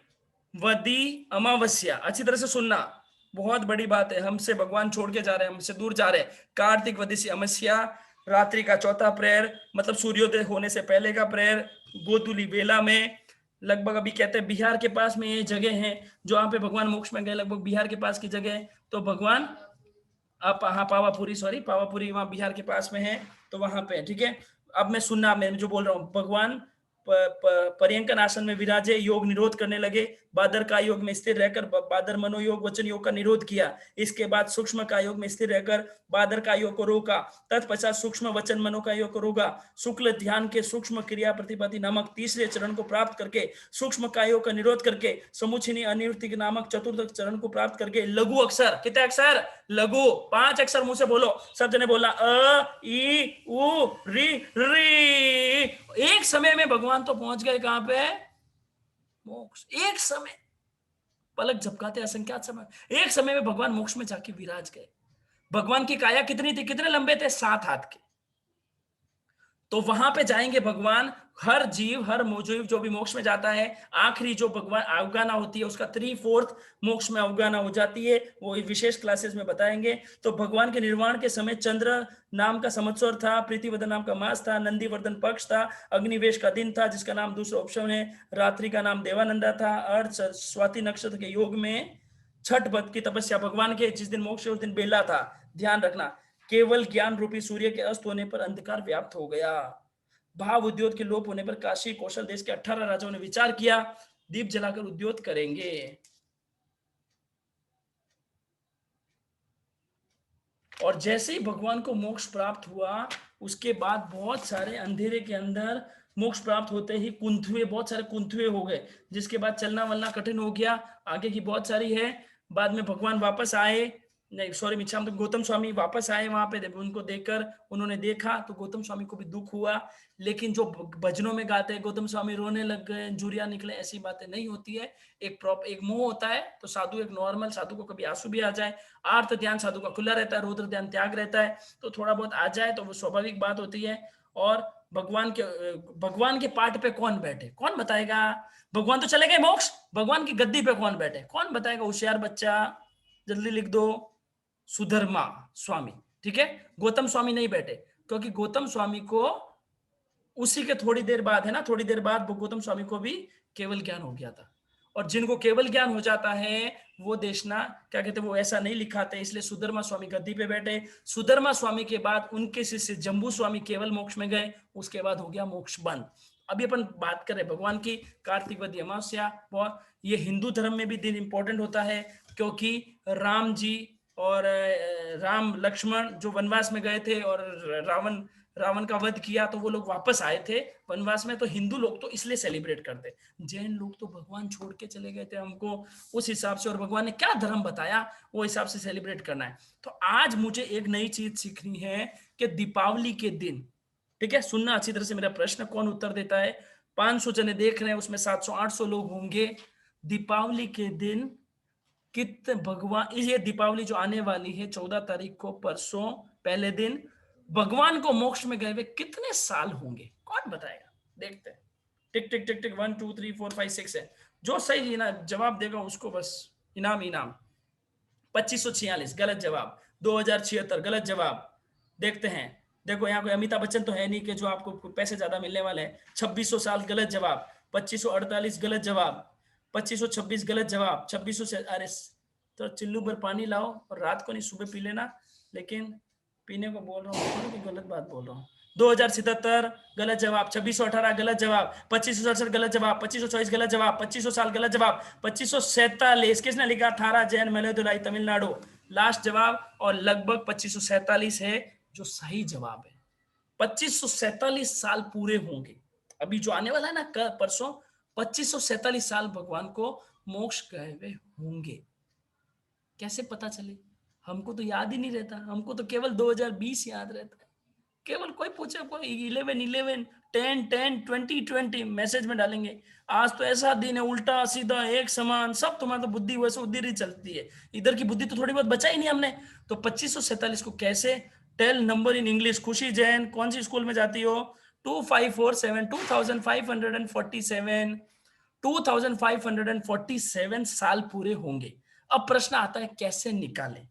वदी अमावस्या, अच्छी तरह से सुनना, बहुत बड़ी बात है। हमसे भगवान छोड़ के जा रहे हैं, हमसे दूर जा रहे हैं। कार्तिक वदी अमावस्या, रात्रि का चौथा प्रहर, मतलब सूर्योदय होने से पहले का प्रहर, गोधूली बेला में, लगभग अभी कहते हैं बिहार के पास में ये जगह है जहां पे भगवान मोक्ष में गए, लगभग बिहार के पास की जगह है। तो भगवान आप, हाँ पावापुरी, सॉरी पावापुरी वहां बिहार के पास में है, तो वहां पे, ठीक है। अब मैं सुनना, मैं जो बोल रहा हूँ, भगवान पर्यंकन आसन में विराजे, योग निरोध करने लगे, बादर का योग में स्थिर रहकर बादर मनोयोग वचन योग का निरोध किया। इसके बाद सूक्ष्म का योग में स्थिर रहकर बादर का योग को रोका, तत्पश्चात सूक्ष्म वचन मनो का योग को रोका। शुक्ल ध्यान के सूक्ष्म क्रिया प्रतिपादि नामक तीसरे चरण को प्राप्त करके, सूक्ष्म का योग का निरोध करके, समुचिनी अनिवृत्ति नामक चतुर्थ चरण को प्राप्त करके, लघु अक्षर, कितने अक्षर, लघु 5 अक्षर मुंह से बोलो, सब जने बोलना, अ ई उ री री। एक समय में भगवान तो पहुंच गए कहां पे, मोक्ष। एक समय, पलक झपकाते असंख्यात समय, एक समय में भगवान मोक्ष में जाके विराज गए। भगवान की काया कितनी थी, कितने लंबे थे, 7 हाथ के। तो वहां पे जाएंगे भगवान, हर जीव, हर जीव जो भी मोक्ष में जाता है, आखिरी जो भगवान अवगाना होती है उसका 3/4 मोक्ष में अवगाना हो जाती है, वो विशेष क्लासेस में बताएंगे। तो भगवान के निर्वाण के समय चंद्र नाम का संवत्सर था, प्रीतिवर्धन नाम का मास था, नंदीवर्धन पक्ष था, अग्निवेश का दिन था जिसका नाम दूसरा ऑप्शन है, रात्रि का नाम देवानंदा था, अर्थ स्वाति नक्षत्र के योग में छठ व्रत की तपस्या भगवान के, जिस दिन मोक्ष उस दिन बेला था। ध्यान रखना, केवल ज्ञान रूपी सूर्य के अस्त होने पर अंधकार व्याप्त हो गया। भाव उद्योग के लोप होने पर काशी कौशल देश के 18 राजाओं ने विचार किया, दीप जलाकर उद्योग करेंगे। और जैसे ही भगवान को मोक्ष प्राप्त हुआ, उसके बाद बहुत सारे अंधेरे के अंदर मोक्ष प्राप्त होते ही कुंथुए, बहुत सारे कुंथुए हो गए, जिसके बाद चलना वलना कठिन हो गया। आगे की बहुत सारी है। बाद में भगवान वापस आए, नहीं सॉरी मिच्छाम, तो गौतम स्वामी वापस आए वहां पे, उनको देखकर उन्होंने देखा तो गौतम स्वामी को भी दुख हुआ। लेकिन जो भजनों में गाते हैं, गौतम स्वामी रोने लग गए, जूरिया निकले, ऐसी बातें नहीं होती है। एक मोह होता है, तो साधु, एक नॉर्मल साधु को कभी आंसू भी आ जाए, आर्त ध्यान साधु का खुला रहता है, रौद्र ध्यान त्याग रहता है, तो थोड़ा बहुत आ जाए तो वो स्वाभाविक बात होती है। और भगवान के पाठ पे कौन बैठे, कौन बताएगा? भगवान तो चले गए मोक्ष, भगवान की गद्दी पे कौन बैठे, कौन बताएगा? होशियार बच्चा, जल्दी लिख दो, सुधर्मा स्वामी, ठीक है। गौतम स्वामी नहीं बैठे, क्योंकि गौतम स्वामी को उसी के थोड़ी देर बाद, है ना, थोड़ी देर बाद गौतम स्वामी को भी केवल ज्ञान हो गया था। और जिनको केवल ज्ञान हो जाता है वो देखना, क्या कहते हैं, वो ऐसा नहीं लिखाते, इसलिए सुधर्मा स्वामी गद्दी पे बैठे। सुधर्मा स्वामी के बाद उनके शिष्य जम्बू स्वामी केवल मोक्ष में गए, उसके बाद हो गया मोक्ष बंद। अभी अपन बात करें भगवान की कार्तिक वदी अमावस्या, ये हिंदू धर्म में भी दिन इंपॉर्टेंट होता है, क्योंकि राम जी और राम लक्ष्मण जो वनवास में गए थे और रावण का वध किया, तो वो लोग वापस आए थे वनवास में, तो हिंदू लोग तो इसलिए सेलिब्रेट करते। जैन लोग तो भगवान छोड़ के चले गए थे हमको, उस हिसाब से, और भगवान ने क्या धर्म बताया वो हिसाब से सेलिब्रेट करना है। तो आज मुझे एक नई चीज सीखनी है कि दीपावली के दिन, ठीक है, सुनना अच्छी तरह से मेरा प्रश्न, कौन उत्तर देता है। 500 जने देख रहे हैं, उसमें 700-800 लोग होंगे। दीपावली के दिन कितने भगवान, ये दीपावली जो आने वाली है 14 तारीख को, परसों पहले दिन, भगवान को मोक्ष में गए हुए कितने साल होंगे, कौन बताएगा? देखते हैं, टिक टिक टिक टिक, 1 2 3 4 5 6 है। जो सही ना जवाब देगा उसको बस इनाम इनाम। 2546 गलत जवाब, 2076 गलत जवाब। देखते हैं, देखो यहाँ कोई अमिताभ बच्चन तो है नहीं कि जो आपको पैसे ज्यादा मिलने वाले हैं। 2600 साल गलत जवाब, 2548 गलत जवाब, 2526 गलत जवाब, 2600 से, अरे तो चिल्लू भर पानी लाओ और रात को नहीं सुबह पी लेना, लेकिन पीने को बोल रहा हूँ कि गलत बात बोल रहा हूँ। 2077 गलत जवाब, 2618 गलत जवाब, 2567 गलत जवाब, 2524 गलत जवाब, 2500 साल गलत जवाब, 2547 किसने लिखा? थारा जैन मलेदुलाई तमिलनाडु लास्ट जवाब, और लगभग 2547 है जो सही जवाब है। 2547 साल पूरे होंगे अभी जो आने वाला है ना परसों, 2547 साल भगवान को मोक्ष गए हुए होंगे। कैसे पता चले? हमको तो याद ही नहीं रहता, हमको तो केवल 2020 याद रहता है। केवल कोई पूछे, कोई 11 11 10 10 20 20 मैसेज में डालेंगे आज तो ऐसा दिन है, उल्टा सीधा एक समान सब, तुम्हारा तो बुद्धि वैसे उधर ही चलती है, इधर की बुद्धि तो थोड़ी बहुत बचा ही नहीं हमने। तो 2547 को कैसे? Tell number in English. Khushi Jain कौन सी स्कूल में जाती हो? 2547 2547 2547 साल पूरे होंगे। अब प्रश्न आता है कैसे निकालें?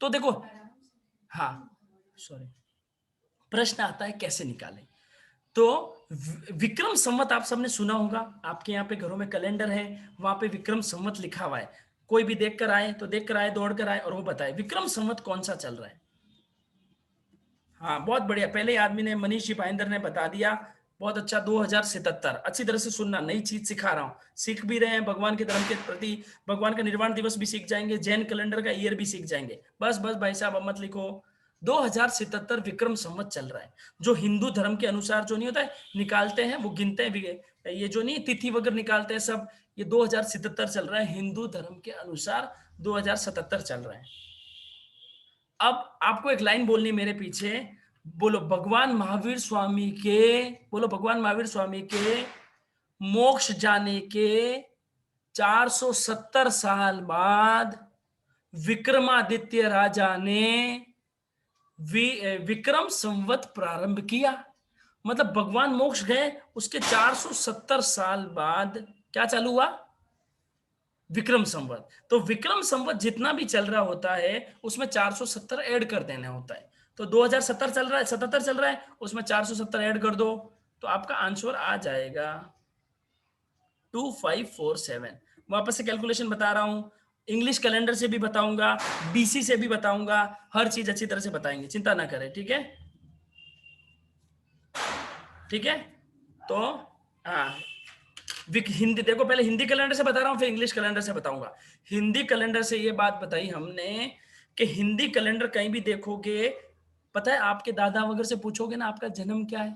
तो देखो, हाँ सॉरी, प्रश्न आता है कैसे निकालें। तो विक्रम संवत आप सबने सुना होगा, आपके यहाँ पे घरों में कैलेंडर है, वहां पे विक्रम संवत लिखा हुआ है। कोई भी देख कर आए तो देख कर आए, दौड़ कर आए और वो बताए विक्रम संवत कौन सा चल रहा है। हाँ बहुत बढ़िया, पहले आदमी ने, मनीष जी भाईंदर ने बता दिया, बहुत अच्छा। 2077 अच्छी तरह से सुनना, नई चीज सिखा रहा हूँ, सीख भी रहे हैं, भगवान के धर्म के प्रति, भगवान का निर्वाण दिवस भी सीख जाएंगे, जैन कैलेंडर का ईयर भी सीख जाएंगे। बस बस भाई साहब अब मत लिखो। 2077 विक्रम संवत चल रहा है, जो हिंदू धर्म के अनुसार जो नहीं होता है निकालते हैं, वो गिनते हैं, ये जो नहीं तिथि वगैरह निकालते हैं सब, ये 2077 चल रहा है, हिंदू धर्म के अनुसार 2077 चल रहा है। अब आपको एक लाइन बोलनी मेरे पीछे, बोलो भगवान महावीर स्वामी के, बोलो भगवान महावीर स्वामी के मोक्ष जाने के 470 साल बाद विक्रमादित्य राजा ने विक्रम संवत प्रारंभ किया। मतलब भगवान मोक्ष गए, उसके 470 साल बाद क्या चालू हुआ? विक्रम संवत। तो विक्रम संवत जितना भी चल रहा होता है उसमें 470 ऐड कर देना होता है। तो 2070 चल रहा है, 77 चल रहा है, उसमें 470 ऐड कर दो तो आपका आंसर आ जाएगा 2547। वापस से कैलकुलेशन बता रहा हूं, इंग्लिश कैलेंडर से भी बताऊंगा, बीसी से भी बताऊंगा, हर चीज अच्छी तरह से बताएंगे, चिंता ना करें, ठीक है? ठीक है, तो हाँ हिंदी देखो, पहले हिंदी कैलेंडर से बता रहा हूँ फिर इंग्लिश कैलेंडर से बताऊंगा। हिंदी कैलेंडर से ये बात बताई हमने कि हिंदी कैलेंडर कहीं भी देखोगे, पता है आपके दादा वगैरह से पूछोगे ना आपका जन्म क्या है,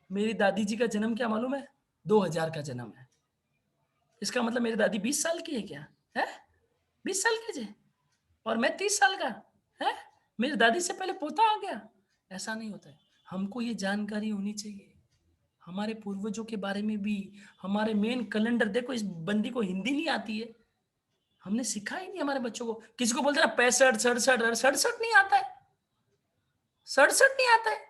मेरी दादी जी का जन्म क्या मालूम है? 2000 का जन्म है। इसका मतलब मेरी दादी 20 साल की है क्या? है 20 साल की है और मैं 30 साल का है, मेरी दादी से पहले पोता आ गया? ऐसा नहीं होता है, हमको ये जानकारी होनी चाहिए हमारे पूर्वजों के बारे में भी। हमारे मेन कैलेंडर देखो, इस बंदी को हिंदी नहीं आती है, हमने सिखा ही नहीं हमारे बच्चों को। किसी को बोलते ना 65 67 67 नहीं आता है, 67 नहीं आता है।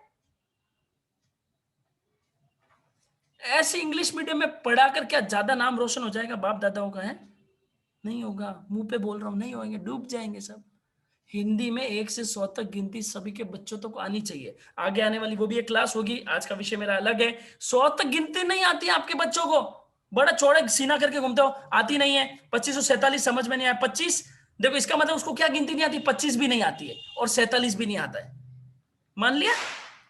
ऐसे इंग्लिश मीडियम में पढ़ाकर क्या ज्यादा नाम रोशन हो जाएगा बाप दादाओं का? है नहीं होगा, मुंह पे बोल रहा हूं, नहीं होंगे, डूब जाएंगे सब। हिंदी में 1 से 100 तक गिनती सभी के बच्चों तक आनी चाहिए। आगे आने वाली वो भी एक क्लास होगी, आज का विषय मेरा अलग है। 100 तक गिनती नहीं आती आपके बच्चों को, बड़ा चौड़े सीना करके घूमते हो, आती नहीं है। 2547 समझ में नहीं आया, 25 देखो इसका मतलब उसको क्या गिनती नहीं आती, 25 भी नहीं आती है और 47 भी नहीं आता है, मान लिया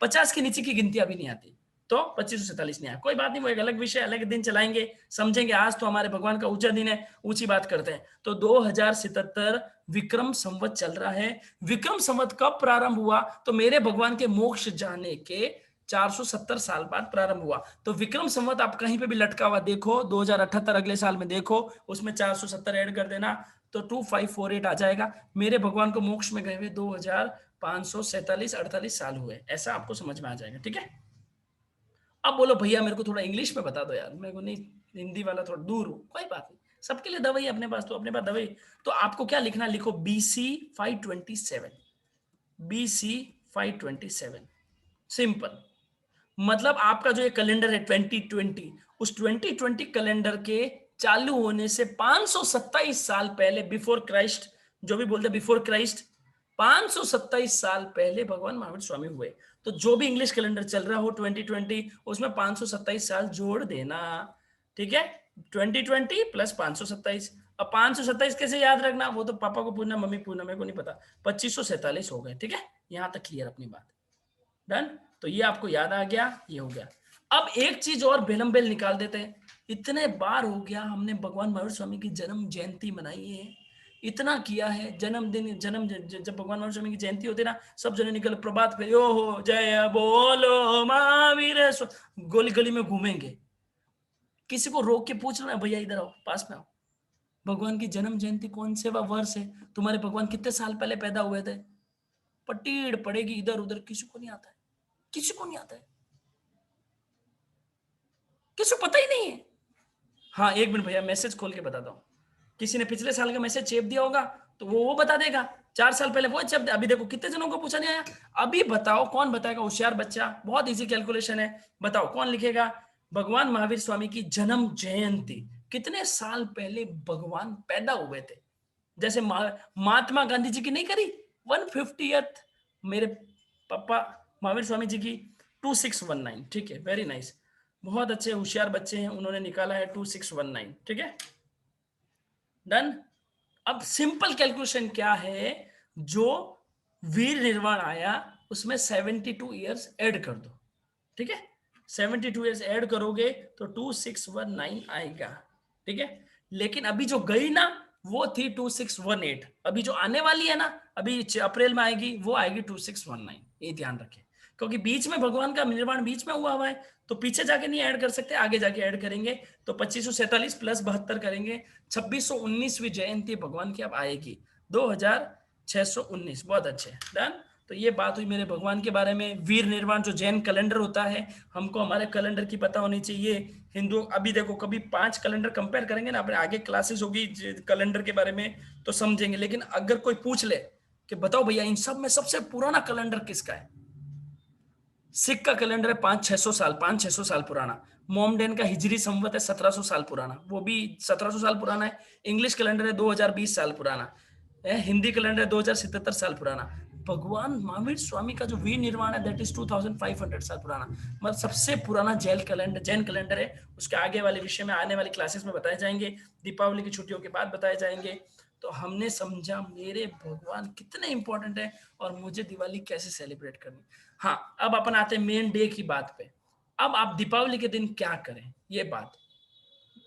50 के नीचे की गिनती अभी नहीं आती, तो 2547 नहीं आया, कोई बात नहीं, वो एक अलग विषय, अलग दिन चलाएंगे, समझेंगे। आज तो हमारे भगवान का ऊंचा दिन है, ऊंची बात करते हैं। तो 2077 विक्रम संवत चल रहा है। विक्रम संवत कब प्रारंभ हुआ? तो मेरे भगवान के मोक्ष जाने के 470 साल बाद प्रारंभ हुआ। तो विक्रम संवत आप कहीं पे भी लटका हुआ देखो, 2078 अगले साल में देखो, उसमें 470 ऐड कर देना तो 2548 आ जाएगा। मेरे भगवान को मोक्ष में गए हुए 2547 48 साल हुए, ऐसा आपको समझ में आ जाएगा, ठीक है? अब बोलो भैया मेरे को थोड़ा इंग्लिश में बता दो यार, मेरे को नहीं, हिंदी वाला थोड़ा दूर हो, कोई बात नहीं, सबके लिए दवाई अपने पास, तो अपने पास दवाई। तो आपको क्या लिखना, लिखो BC 527, BC 527, सिंपल। मतलब आपका जो ये कैलेंडर है 2020, उस 2020 कैलेंडर के चालू होने से 527 साल पहले, बिफोर क्राइस्ट, जो भी बोलते बिफोर क्राइस्ट, 527 साल पहले भगवान महावीर स्वामी हुए। तो जो भी इंग्लिश कैलेंडर चल रहा हो 2020, उसमें 527 साल जोड़ देना, ठीक है? 2020 प्लस 527, अब 527 कैसे याद रखना, वो तो पापा को पूछना, मम्मी पूछना, मेरे को नहीं पता। 2547 हो गए, ठीक है, यहां तक क्लियर अपनी बात। डन। तो ये आपको याद आ गया, ये हो गया। अब एक चीज और बेलम बेल निकाल देते हैं। इतने बार हो गया हमने भगवान महावीर स्वामी की जन्म जयंती मनाई है, इतना किया है, जन्मदिन, जब भगवान महावीर स्वामी की जयंती होती है ना, सब जने निकल प्रभात फेरी, ओ हो जय बोलो महावीर गली गली में घूमेंगे। किसी को रोक के पूछ रहा है, भैया इधर आओ, पास में आओ, भगवान की जन्म जयंती कौन से वर्ष है, तुम्हारे भगवान कितने साल पहले पैदा हुए थे, पटीड़ पड़ेगी इधर उधर, किसी को नहीं आता है, किसी को नहीं आता है, किसी को पता ही नहीं है। हाँ एक मिनट भैया, मैसेज खोल के बताता हूँ। किसी ने पिछले साल का मैसेज चेप दिया होगा तो वो बता देगा, 4 साल पहले वो चेप। अभी देखो कितने जनों को पूछा नहीं आया, अभी बताओ कौन बताएगा, होशियार बच्चा, बहुत इजी कैलकुलेशन है, बताओ कौन लिखेगा। भगवान महावीर स्वामी की जन्म जयंती, कितने साल पहले भगवान पैदा हुए थे। जैसे महात्मा गांधी जी की नहीं करी 150th, मेरे पापा महावीर स्वामी जी की 2619, ठीक है, वेरी नाइस, बहुत अच्छे होशियार बच्चे हैं, उन्होंने निकाला है 2619, ठीक है, डन। अब सिंपल कैलकुलेशन क्या है, जो वीर निर्वाण आया उसमें 72 ईयर्स ऐड कर दो, ठीक है, 72 ईयर्स ऐड करोगे तो 2619 आएगा, ठीक है। लेकिन अभी जो गई ना वो थी 2618, अभी जो आने वाली है ना, अभी अप्रैल में आएगी, वो आएगी 2619, ये ध्यान रखें, क्योंकि बीच में भगवान का निर्माण बीच में हुआ हुआ है, तो पीछे जाके नहीं ऐड कर सकते, आगे जाके ऐड करेंगे, तो 2547 प्लस 72 करेंगे, 2619वीं जयंती भगवान की अब आएगी, 2619, बहुत अच्छे, डन। तो ये बात हुई मेरे भगवान के बारे में। वीर निर्वाण जो जैन कैलेंडर होता है, हमको हमारे कैलेंडर की पता होनी चाहिए। हिंदू, अभी देखो कभी 5 कैलेंडर कंपेयर करेंगे ना, अपने आगे क्लासेस होगी कैलेंडर के बारे में तो समझेंगे, लेकिन अगर कोई पूछ ले कि बताओ भैया इन सब में सबसे पुराना कैलेंडर किसका है, सिख का कैलेंडर है 500-600 साल, 500-600 साल पुराना। मोमडेन का हिजरी संवत है 1700 साल पुराना, वो भी 1700 साल पुराना है। इंग्लिश कैलेंडर है 2020 साल पुराना है। हिंदी कैलेंडर है 2077 साल पुराना। भगवान महावीर स्वामी का जो वीर निर्वाण है दैट इज 2500 साल पुराना, मतलब सबसे पुराना जैन कैलेंडर है। उसके आगे वाले विषय में आने वाली क्लासेस में बताए जाएंगे, दीपावली की छुट्टियों के बाद बताए जाएंगे। तो हमने समझा मेरे भगवान कितने इंपॉर्टेंट है और मुझे दिवाली कैसे सेलिब्रेट करनी। हाँ अब अपन आते हैं मेन डे की बात पे। अब आप दीपावली के दिन क्या करें, ये बात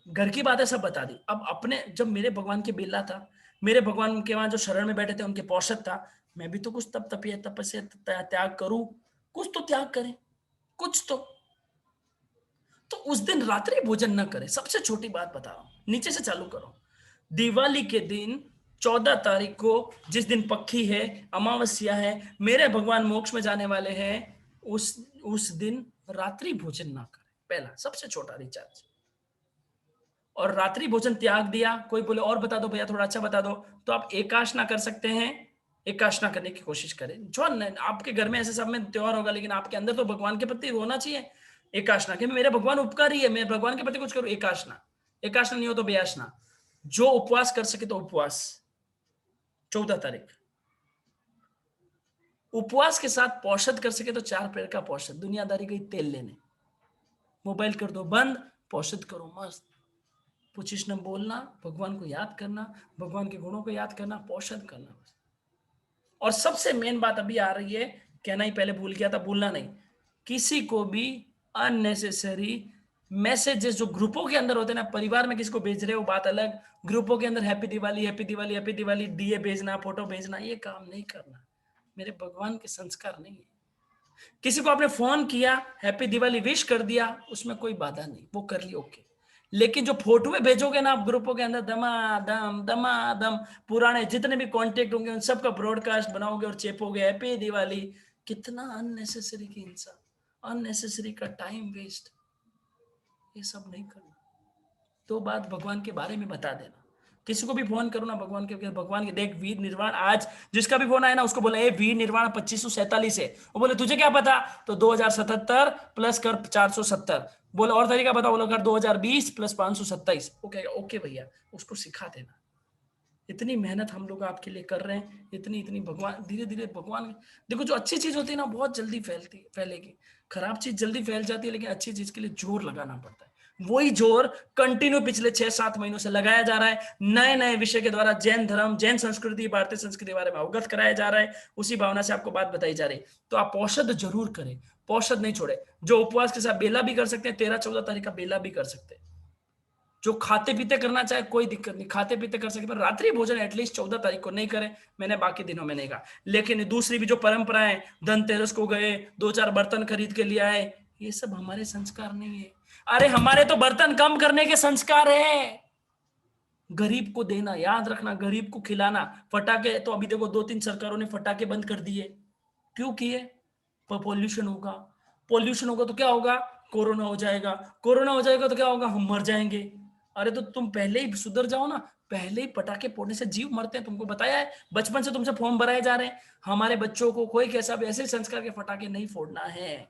घर की बात है, सब बता दी। अब अपने, जब मेरे भगवान के बेला था, मेरे भगवान के वहां जो शरण में बैठे थे उनके पौषध था, मैं भी तो कुछ तपस्या त्याग करूं, कुछ तो त्याग करें, कुछ तो उस दिन रात्रि भोजन न करें। सबसे छोटी बात बता रहा हूं, नीचे से चालू करो। दिवाली के दिन 14 तारीख को, जिस दिन पक्की है, अमावस्या है, मेरे भगवान मोक्ष में जाने वाले हैं, उस दिन रात्रि भोजन ना करें, पहला सबसे छोटा रिचार्ज। और रात्रि भोजन त्याग दिया, कोई बोले और बता दो भैया थोड़ा अच्छा बता दो, तो आप एकाशना कर सकते हैं, एकाशना करने की कोशिश करें। जो आपके घर में ऐसे सब में त्योहार होगा, लेकिन आपके अंदर तो भगवान के प्रति होना चाहिए एकाशना, कि मेरे भगवान उपकारी है, मैं भगवान के प्रति कुछ करूं, एकाशना। एकाशना नहीं हो तो बेयाशना, जो उपवास कर सके तो उपवास। 14 तारीख उपवास के साथ पौषध कर सके तो 4 पेड़ का पौषध, दुनियादारी का तेल लेने, मोबाइल कर दो बंद, पौषध करो मस्त, कुछ न बोलना, भगवान को याद करना, भगवान के गुणों को याद करना, पौषध करना बस। और सबसे मेन बात अभी आ रही है, कहना ही पहले भूल गया था, भूलना नहीं, किसी को भी अननेसेसरी मैसेजेस जो ग्रुपों के अंदर होते हैं ना, परिवार में किसी को भेज रहे हो बात अलग, ग्रुपों के अंदर happy Diwali happy Diwali happy Diwali DA भेजना, फोटो भेजना, ये काम नहीं करना, मेरे भगवान के संस्कार नहीं है। किसी को आपने फोन किया, हैप्पी दिवाली विश कर दिया, उसमें कोई बाधा नहीं, वो कर ली ओके। लेकिन जो फोटो भेजोगे ना आप ग्रुपों के अंदर, दमादम दमादम, पुराने जितने भी कांटेक्ट होंगे उन सबका ब्रॉडकास्ट बनाओगे और चेपोगे हैप्पी दिवाली, कितना अननेसेसरी की हिंसा, अननेसेसरी का टाइम वेस्ट, ये सब नहीं करना। तो बात भगवान के बारे में बता देना, किसी को भी फोन करो ना भगवान के देख वीर निर्वाण, आज जिसका भी फोन आया ना उसको बोला ए वीर निर्वाण 2547 है, वो बोले तुझे क्या पता, तो 2077 प्लस कर 470, बोले और तरीका बता, बोला कर 2020 प्लस 527, ओके ओके भैया, उसको सिखा देना। इतनी मेहनत हम लोग आपके लिए कर रहे हैं, इतनी इतनी भगवान, धीरे धीरे भगवान, देखो जो अच्छी चीज होती है ना बहुत जल्दी फैलेगी, खराब चीज जल्दी फैल जाती है, लेकिन अच्छी चीज के लिए जोर लगाना पड़ता है। वही जोर कंटिन्यू पिछले 6-7 महीनों से लगाया जा रहा है। नए नए विषय के द्वारा जैन धर्म, जैन संस्कृति, भारतीय संस्कृति के बारे में अवगत कराया जा रहा है। उसी भावना से आपको बात बताई जा रही। तो आप औषध जरूर करें, औषध नहीं छोड़े। जो उपवास के साथ बेला भी कर सकते हैं, 13-14 तारीख का बेला भी कर सकते हैं। जो खाते पीते करना चाहे कोई दिक्कत नहीं, खाते पीते कर सकते, पर रात्रि भोजन एटलीस्ट 14 तारीख को नहीं करें। मैंने बाकी दिनों में नहीं कहा। लेकिन दूसरी भी जो परंपराएं, धनतेरस को गए, 2-4 बर्तन खरीद के लिए आए, ये सब हमारे संस्कार नहीं है। अरे हमारे तो बर्तन कम करने के संस्कार है। गरीब को देना, याद रखना, गरीब को खिलाना। फटाके तो अभी देखो 2-3 सरकारों ने फटाके बंद कर दिए। क्यों किए? पॉल्यूशन होगा, पॉल्यूशन होगा तो क्या होगा? कोरोना हो जाएगा, कोरोना हो जाएगा तो क्या होगा? हम मर जाएंगे। अरे तो तुम पहले ही सुधर जाओ ना। पहले ही पटाखे फोड़ने से जीव मरते हैं, तुमको बताया है। बचपन से तुमसे फॉर्म भराए जा रहे हैं। हमारे बच्चों को कोई कैसा भी ऐसे संस्कार के फटाखे नहीं फोड़ना है।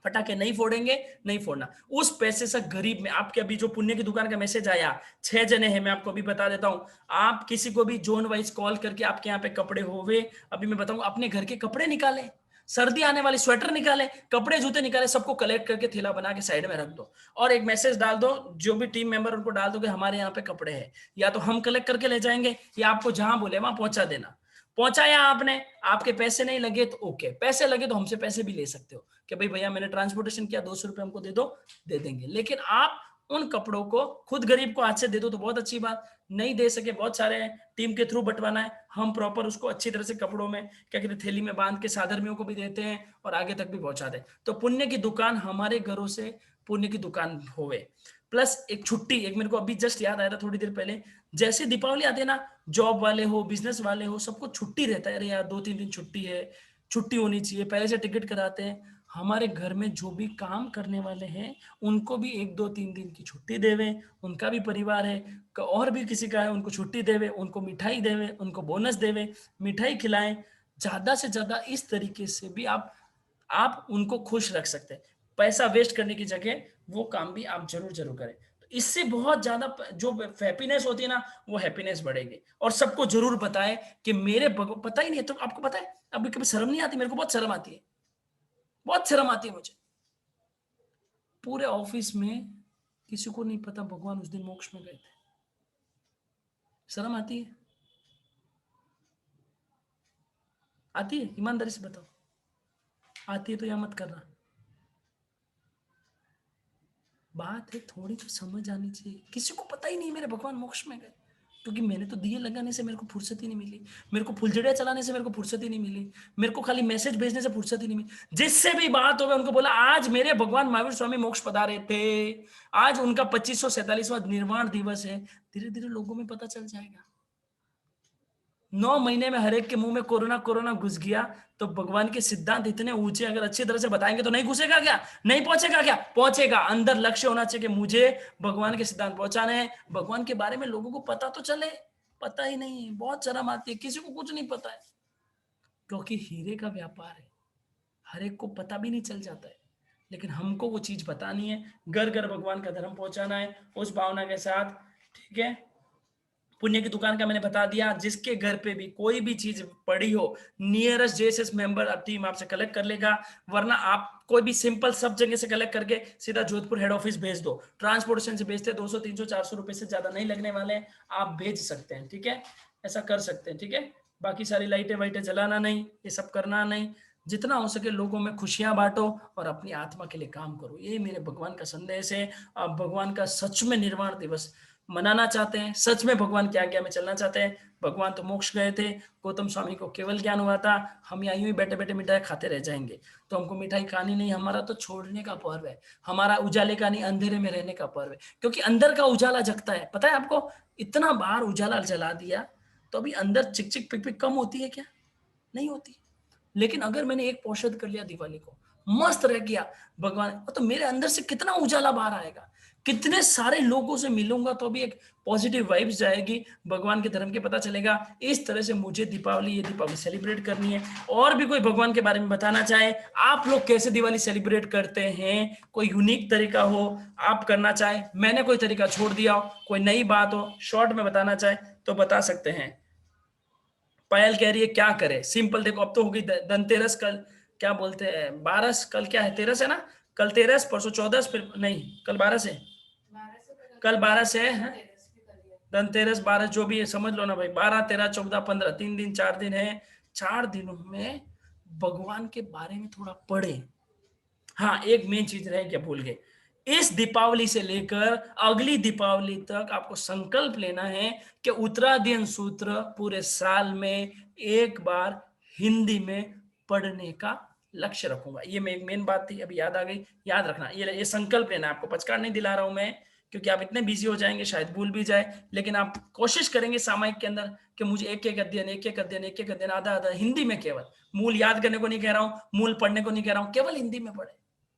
फटाके नहीं फोड़ेंगे, नहीं फोड़ना। उस पैसे से गरीब में, आपके अभी जो पुण्य की दुकान का मैसेज आया, 6 जने हैं, मैं आपको अभी बता देता हूं। आप किसी को भी जोन वाइज कॉल करके आपके यहाँ पे कपड़े होवे, अभी मैं बताऊंगा, अपने घर के कपड़े निकाले, सर्दी आने वाली स्वेटर निकाले, कपड़े जूते निकाले, सबको कलेक्ट करके थैला बना के साइड में रख दो और एक मैसेज डाल दो। जो भी टीम मेंबर उनको डाल दो कि हमारे यहाँ पे कपड़े हैं, या तो हम कलेक्ट करके ले जाएंगे या आपको जहां बोले वहां पहुंचा देना। पहुंचाया आपने, आपके पैसे नहीं लगे तो ओके, पैसे लगे तो हमसे पैसे भी ले सकते हो कि भाई भैया मैंने ट्रांसपोर्टेशन किया, 200 रुपए हमको दे दो, दे देंगे। लेकिन आप उन कपड़ों को खुद गरीब को हाथ से दे दो तो बहुत अच्छी बात। नहीं दे सके, बहुत सारे टीम के थ्रू बंटवाना है, हम प्रॉपर उसको अच्छी तरह से कपड़ों में क्या कहते हैं, थैली में बांध के साधर्मियों को भी देते हैं और आगे तक भी पहुंचा दे। तो पुण्य की दुकान हमारे घरों से पुण्य की दुकान होवे। प्लस एक छुट्टी, एक मेरे को अभी जस्ट याद आया था थोड़ी देर पहले, जैसे दीपावली आती है ना, जॉब वाले हो, बिजनेस वाले हो, सबको छुट्टी रहता है। अरे यार 2-3 दिन छुट्टी है, छुट्टी होनी चाहिए, पहले से टिकट कराते हैं। हमारे घर में जो भी काम करने वाले हैं उनको भी 1-2-3 दिन की छुट्टी देवे। उनका भी परिवार है, और भी किसी का है, उनको छुट्टी देवे, उनको मिठाई देवे, उनको बोनस देवे, मिठाई खिलाएं। ज्यादा से ज्यादा इस तरीके से भी आप उनको खुश रख सकते हैं। पैसा वेस्ट करने की जगह वो काम भी आप जरूर जरूर करें। तो इससे बहुत ज्यादा जो हैप्पीनेस होती है ना, वो हैप्पीनेस बढ़ेगी। और सबको जरूर बताएं कि मेरे पता ही नहीं है तो आपको पता है, अभी कभी शर्म नहीं आती? मेरे को बहुत शर्म आती है, बहुत शर्म आती है मुझे। पूरे ऑफिस में किसी को नहीं पता भगवान उस दिन मोक्ष में गए थे। शर्म आती है? आती है? ईमानदारी से बताओ, आती है तो यह मत करना। बात है थोड़ी तो समझ आनी चाहिए। किसी को पता ही नहीं मेरे भगवान मोक्ष में गए, क्योंकि मैंने तो दिए लगाने से मेरे को फुर्सत ही नहीं मिली, मेरे को फुलझड़ियां चलाने से मेरे को फुर्सत ही नहीं मिली, मेरे को खाली मैसेज भेजने से फुर्सत ही नहीं मिली। जिससे भी बात हो गई उनको बोला आज मेरे भगवान महावीर स्वामी मोक्ष पधारे थे, आज उनका 2547वां निर्वाण दिवस है। धीरे धीरे लोगों में पता चल जाएगा। 9 महीने में हर एक के मुंह में कोरोना कोरोना घुस गया, तो भगवान के सिद्धांत इतने ऊंचे अगर अच्छी तरह से बताएंगे तो नहीं घुसेगा क्या? नहीं पहुंचेगा क्या? पहुंचेगा। अंदर लक्ष्य होना चाहिए कि मुझे भगवान के सिद्धांत पहुंचाने हैं, भगवान के बारे में लोगों को पता तो चले। पता ही नहीं है, बहुत शर्म आती है, किसी को कुछ नहीं पता है, क्योंकि हीरे का व्यापार है, हर एक को पता भी नहीं चल जाता है। लेकिन हमको वो चीज बतानी है, घर घर भगवान का धर्म पहुंचाना है उस भावना के साथ। ठीक है, पुण्य की दुकान का मैंने बता दिया। जिसके घर पे भी कोई भी चीज पड़ी हो, नियरेस्ट जेएसएस मेंबर टीम आपसे कलेक्ट कर लेगा, वरना आप कोई भी सिंपल सब जगह से कलेक्ट करके सीधा जोधपुर हेड ऑफिस भेज दो। ट्रांसपोर्टेशन से भेजते 200-300-400 रुपए से ज्यादा नहीं लगने वाले हैं, आप भेज सकते हैं। ठीक है, ऐसा कर सकते हैं। ठीक है, बाकी सारी लाइटें वाइटें जलाना नहीं, ये सब करना नहीं। जितना हो सके लोगों में खुशियां बांटो और अपनी आत्मा के लिए काम करो, ये मेरे भगवान का संदेश है। आप भगवान का सच में निर्वाण दिवस मनाना चाहते हैं, सच में भगवान की आज्ञा में चलना चाहते हैं। भगवान तो मोक्ष गए थे, गौतम स्वामी को केवल ज्ञान हुआ था, हम यहाँ यूं ही बैठे बैठे मिठाई खाते रह जाएंगे। तो हमको मिठाई खानी नहीं, हमारा तो छोड़ने का पर्व है, हमारा उजाले का नहीं अंधेरे में रहने का पर्व है। क्योंकि अंदर का उजाला जगता है, पता है आपको, इतना बार उजाला जला दिया तो अभी अंदर चिक चिक पिक पिक कम होती है क्या? नहीं होती। लेकिन अगर मैंने एक औषध कर लिया दिवाली को, मस्त रह गया भगवान, तो मेरे अंदर से कितना उजाला बाहर आएगा, कितने सारे लोगों से मिलूंगा तो भी एक पॉजिटिव वाइब्स जाएगी, भगवान के धर्म के पता चलेगा। इस तरह से मुझे दीपावली, ये दीपावली सेलिब्रेट करनी है। और भी कोई भगवान के बारे में बताना चाहे, आप लोग कैसे दिवाली सेलिब्रेट करते हैं, कोई यूनिक तरीका हो आप करना चाहे, मैंने कोई तरीका छोड़ दिया हो, कोई नई बात हो शॉर्ट में बताना चाहे तो बता सकते हैं। पायल कह रही है क्या करे, सिंपल देखो, अब तो होगी धनतेरस, कल क्या बोलते हैं 12, कल क्या है 13 है ना, कल 13, परसों 14, फिर नहीं कल 12 से, कल 12 से है धनतेरस, 12 जो भी है समझ लो ना भाई, 12, 13, 14, 15, 3 दिन 4 दिन है। 4 दिनों में भगवान के बारे में थोड़ा पढ़े। हाँ, एक मेन चीज रह गया, भूल गए, इस दीपावली से लेकर अगली दीपावली तक आपको संकल्प लेना है कि उत्तरायण सूत्र पूरे साल में एक बार हिंदी में पढ़ने का लक्ष्य रखूंगा। ये मैं एक मेन बात थी, अभी याद आ गई, याद रखना, ये संकल्प लेना है आपको। पचकार नहीं दिला रहा हूं मैं, क्योंकि आप इतने बिजी हो जाएंगे शायद भूल भी जाए, लेकिन आप कोशिश करेंगे सामायिक के अंदर कि मुझे एक एक अध्ययन, एक एक अध्ययन, एक एक अध्ययन, आधा आधा हिंदी में, केवल मूल याद करने को नहीं कह रहा हूं, मूल पढ़ने को नहीं कह रहा हूं, केवल हिंदी में पढ़े,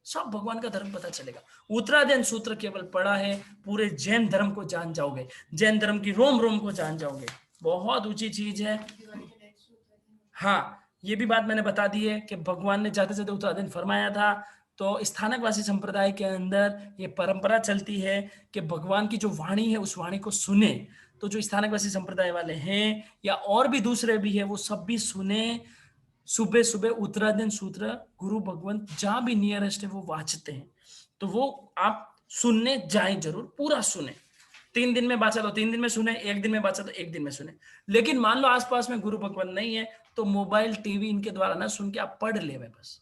सब भगवान का धर्म पता चलेगा। उत्तरायण सूत्र केवल पढ़ा है, पूरे जैन धर्म को जान जाओगे, जैन धर्म की रोम रोम को जान जाओगे, बहुत ऊंची चीज है। हाँ, ये भी बात मैंने बता दी है कि भगवान ने जाते जाते उत्तरायण फरमाया था। तो स्थानकवासी संप्रदाय के अंदर ये परंपरा चलती है कि भगवान की जो वाणी है उस वाणी को सुने। तो जो स्थानकवासी संप्रदाय वाले हैं या और भी दूसरे भी है, वो सब भी सुने, सुबह सुबह उत्तरायण सूत्र गुरु भगवंत जहां भी नियरेस्ट है वो वांचते हैं। तो वो आप सुनने जाएं, जरूर पूरा सुने। 3 दिन में बांचा तो 3 दिन में सुने, 1 दिन में बांचा तो 1 दिन में सुने। लेकिन मान लो आसपास में गुरु भगवंत नहीं है, तो मोबाइल टीवी इनके द्वारा ना सुन के आप पढ़ ले, बस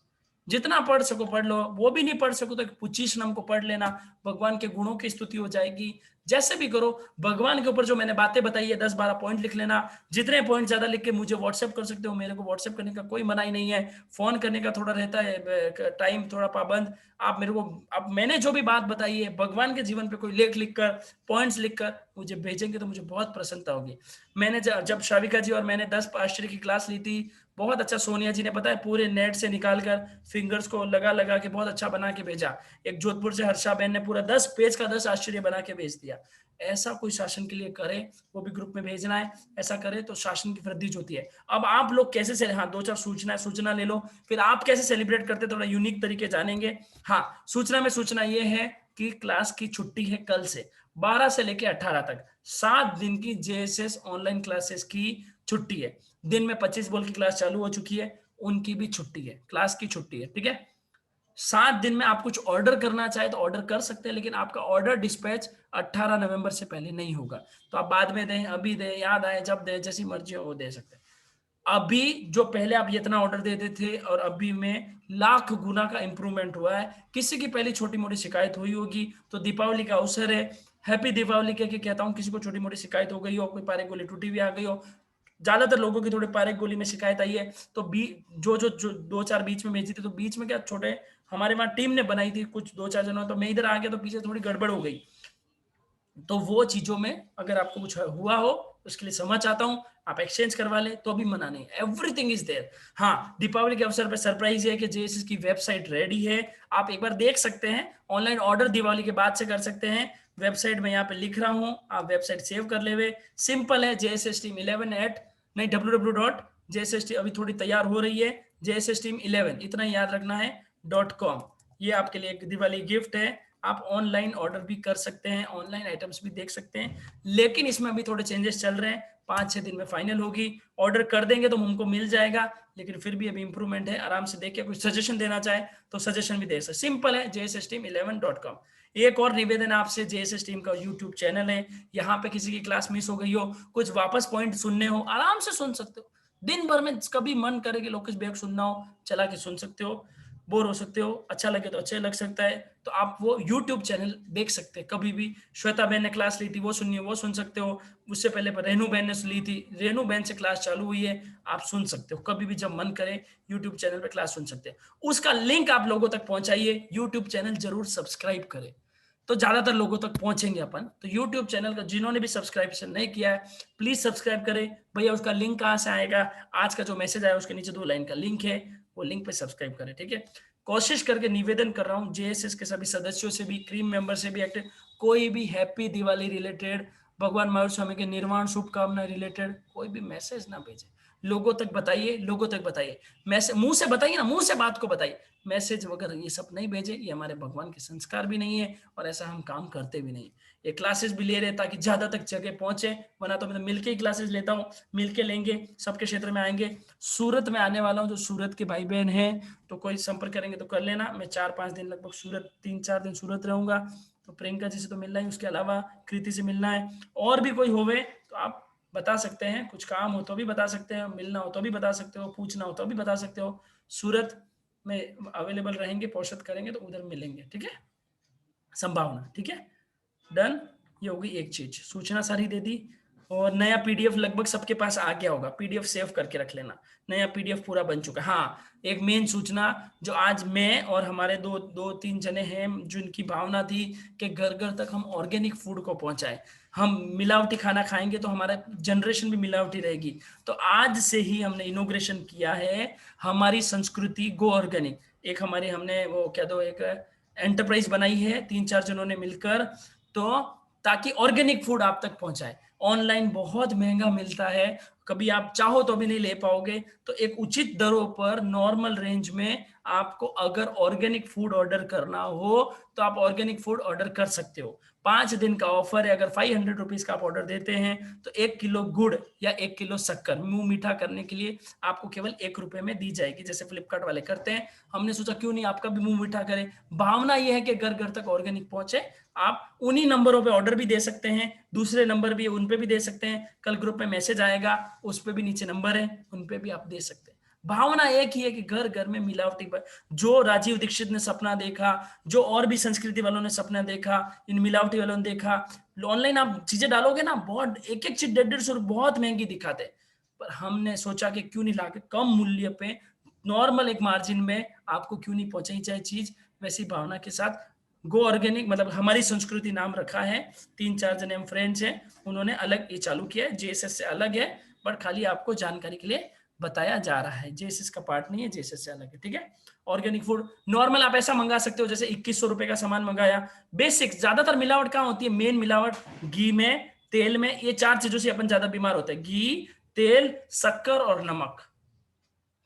जितना पढ़ सको पढ़ लो। वो भी नहीं पढ़ सको तो पुचीशनम को पढ़ लेना, भगवान के गुणों की स्तुति हो जाएगी। जैसे भी करो, भगवान के ऊपर जो मैंने बातें बताई है 10-12 पॉइंट लिख लेना। जितने पॉइंट ज्यादा लिख के मुझे व्हाट्सएप कर सकते हो, मेरे को व्हाट्सएप करने का कोई मनाही नहीं है। फोन करने का थोड़ा रहता है टाइम थोड़ा पाबंद, आप मेरे को, अब मैंने जो भी बात बताई है भगवान के जीवन पे कोई लेख लिखकर, पॉइंट्स लिखकर मुझे भेजेंगे तो मुझे बहुत प्रसन्नता होगी। मैंने जब शाविका जी और मैंने 10 आश्चर्य की क्लास ली थी, बहुत अच्छा सोनिया जी ने पता है पूरे नेट से निकालकर फिंगर्स को लगा लगा के बहुत अच्छा बना के भेजा। एक जोधपुर से हर्षा बहन ने पूरा 10 पेज का 10 आश्चर्य बना के भेज दिया। ऐसा कोई शासन के लिए करे, वो भी ग्रुप में भेजना है, ऐसा करे तो शासन की वृद्धि होती है। अब आप लोग कैसे से, हाँ 2-4 सूचना ले लो, फिर आप कैसे सेलिब्रेट करते थोड़ा यूनिक तरीके जानेंगे। हाँ, सूचना ये है कि क्लास की छुट्टी है कल से 12 से लेके 18 तक 7 दिन की जेएसएस ऑनलाइन क्लासेस की छुट्टी है। दिन में 25 बोल की क्लास चालू हो चुकी है, उनकी भी छुट्टी है, क्लास की छुट्टी है, ठीक है। 7 दिन में आप कुछ ऑर्डर करना चाहे तो ऑर्डर कर सकते हैं, लेकिन आपका ऑर्डर डिस्पैच 18 नवंबर से पहले नहीं होगा। तो आप बाद में दें, अभी दें, याद आए जब दें, जैसी मर्जी हो वो दे सकते हैं। अभी जो पहले आप इतना ऑर्डर देते थे और अभी में लाख गुना का इंप्रूवमेंट हुआ है। किसी की पहली छोटी मोटी शिकायत हुई होगी तो दीपावली का अवसर है, हैप्पी दीपावली कह के कहता हूँ। किसी को छोटी मोटी शिकायत हो गई हो, कोई पारे गोली टूटी हुई आ गई हो, ज्यादातर लोगों की थोड़ी पारे गोली में शिकायत आई है, तो जो 2-4 बीच में भेजी थी, तो बीच में क्या छोटे हमारे वहां टीम ने बनाई थी कुछ 2-4 जनों, तो मैं इधर आ गया तो पीछे थोड़ी गड़बड़ हो गई। तो वो चीजों में अगर आपको कुछ हुआ हो उसके लिए समझ आता हूं, आप एक्सचेंज करवा ले तो भी मना नहीं, एवरीथिंग इज देयर। हाँ, दीपावली के अवसर पर सरप्राइज है कि जेएसएस की वेबसाइट रेडी है, आप एक बार देख सकते हैं। ऑनलाइन ऑर्डर दिवाली के बाद से कर सकते हैं। वेबसाइट में यहाँ पे लिख रहा हूँ, आप वेबसाइट सेव कर ले। सिंपल है, JSS Team 11 एट नहीं www.JSS, अभी थोड़ी तैयार हो रही है, JSS Team 11 इतना ही याद रखना है .com। ये आपके लिए एक दिवाली गिफ्ट है। आप ऑनलाइन ऑर्डर भी कर सकते हैं, ऑनलाइन आइटम्स भी देख सकते हैं, लेकिन इसमें अभी थोड़े चेंजेस चल रहे हैं, 5-6 दिन में फाइनल होगी। ऑर्डर कर देंगे तो हमको मिल जाएगा, लेकिन फिर भी अभी इंप्रूवमेंट है, आराम से देखिए। कुछ सजेशन देना चाहे तो सजेशन भी दे सकते। सिंपल है, JSSTeam11.com। एक और निवेदन आपसे, JSS टीम का यूट्यूब चैनल है, यहाँ पे किसी की क्लास मिस हो गई हो, कुछ वापस पॉइंट सुनने हो, आराम से सुन सकते हो। दिन भर में कभी मन करे कि लोकेश बैग सुनना हो, चला के सुन सकते हो। बोर हो सकते हो, अच्छा लगे तो अच्छे लग सकता है, तो आप वो यूट्यूब चैनल देख सकते हैं कभी भी। श्वेता बहन ने क्लास ली थी, वो सुनिए, वो सुन सकते हो। उससे पहले रेनू बहन ने ली थी, रेनू बहन से क्लास चालू हुई है, आप सुन सकते हो कभी भी जब मन करे, यूट्यूब चैनल पे क्लास सुन सकते हैं। उसका लिंक आप लोगों तक पहुंचाइए, यूट्यूब चैनल जरूर सब्सक्राइब करें तो ज्यादातर लोगों तक पहुंचेंगे अपन। तो यूट्यूब चैनल का जिन्होंने भी सब्सक्रिप्शन नहीं किया है प्लीज सब्सक्राइब करें। भैया उसका लिंक कहां से आएगा, आज का जो मैसेज आया उसके नीचे 2 लाइन का लिंक है, वो लिंक पे सब्सक्राइब करें, ठीक है। कोशिश करके निवेदन कर रहा हूं जेएसएस के सभी सदस्यों से भी, क्रीम मेंबर से भी, एक्टिव कोई भी हैप्पी दिवाली रिलेटेड, भगवान महावीर स्वामी के निर्वाण शुभकामना रिलेटेड कोई भी मैसेज ना भेजे। लोगों तक बताइए, लोगों तक बताइए, मैसेज मुंह से बताइए ना, मुंह से बात को बताइए। मैसेज वगैरह ये सब नहीं भेजे, ये हमारे भगवान के संस्कार भी नहीं है और ऐसा हम काम करते भी नहीं। ये क्लासेस भी ले रहे ताकि ज्यादा तक जगह पहुंचे, वरना तो मैं तो मिलके ही क्लासेस लेता हूँ, मिलके लेंगे, सबके क्षेत्र में आएंगे। सूरत में आने वाला हूँ, जो सूरत के भाई बहन हैं तो कोई संपर्क करेंगे तो कर लेना। मैं 4-5 दिन लगभग सूरत, 3-4 दिन सूरत रहूंगा, तो प्रियंका जी से तो मिलना है, उसके अलावा कृति से मिलना है। और भी कोई होवे तो आप बता सकते हैं, कुछ काम हो तो भी बता सकते हैं, मिलना हो तो भी बता सकते हो, पूछना हो तो भी बता सकते हो। सूरत में अवेलेबल रहेंगे, पोषित करेंगे तो उधर मिलेंगे, ठीक है, संभावना, ठीक है, डन। ये होगी एक चीज, सूचना सारी दे दी। और नया पीडीएफ लगभग सबके पास आ गया होगा, पीडीएफ सेव करके रख लेना, नया पीडीएफ पूरा बन चुका है। हाँ, एक मेन सूचना जो आज मैं और हमारे दो तीन जने हैं, जिनकी भावना थी कि घर घर तक हम ऑर्गेनिक फूड को पहुंचाए। हम मिलावटी खाना खाएंगे तो हमारा जनरेशन भी मिलावटी रहेगी। तो आज से ही हमने इनोग्रेशन किया है हमारी संस्कृति गो ऑर्गेनिक। एक हमारी हमने वो क्या दो एक एंटरप्राइज बनाई है 3-4 जनों ने मिलकर, तो ताकि ऑर्गेनिक फूड आप तक पहुंचाए। ऑनलाइन बहुत महंगा मिलता है, कभी आप चाहो तो भी नहीं ले पाओगे। तो एक उचित दरों पर नॉर्मल रेंज में आपको अगर ऑर्गेनिक फूड ऑर्डर करना हो तो आप ऑर्गेनिक फूड ऑर्डर कर सकते हो। 5 दिन का ऑफर है। अगर 500 रुपीज का आप ऑर्डर देते हैं तो 1 किलो गुड़ या 1 किलो शक्कर मुंह मीठा करने के लिए आपको केवल 1 रुपए में दी जाएगी, जैसे फ्लिपकार्ट वाले करते हैं। हमने सोचा क्यों नहीं आपका भी मुंह मीठा करें। भावना यह है कि घर घर तक ऑर्गेनिक पहुंचे। आप उन्हीं नंबरों पे ऑर्डर भी दे सकते हैं, दूसरे नंबर भी उन पे भी दे सकते हैं। कल ग्रुप में मैसेज आएगा, उस पे भी नीचे नंबर है, उन पे भी आप दे सकते हैं। भावना एक ही है कि घर घर में मिलावटी, जो राजीव दीक्षित ने सपना देखा, जो और भी संस्कृति वालों ने सपना देखा, इन मिलावटी वालों ने देखा। ऑनलाइन आप चीजें डालोगे ना, बहुत एक एक चीज 150-150 बहुत महंगी दिखाते, पर हमने सोचा कि क्यों नहीं लाके कम मूल्य पे नॉर्मल एक मार्जिन में आपको क्यों नहीं पहुंचाई जाए चीज। वैसी भावना के साथ गो ऑर्गेनिक, मतलब हमारी संस्कृति नाम रखा है। 3-4 जने हम फ्रेंड्स हैं, उन्होंने अलग ये चालू किया है, जेएसएस से अलग है, बट खाली आपको जानकारी के लिए बताया जा रहा है। जेएसएस का पार्ट नहीं है, जेएसएस से अलग है, ठीक है। ऑर्गेनिक फूड नॉर्मल आप ऐसा मंगा सकते हो जैसे 2100 रुपए का सामान मंगाया, बेसिक। ज्यादातर मिलावट कहाँ होती है? मेन मिलावट घी में, तेल में, ये 4 चीजों से अपन ज्यादा बीमार होते हैं, घी, तेल, शक्कर और नमक।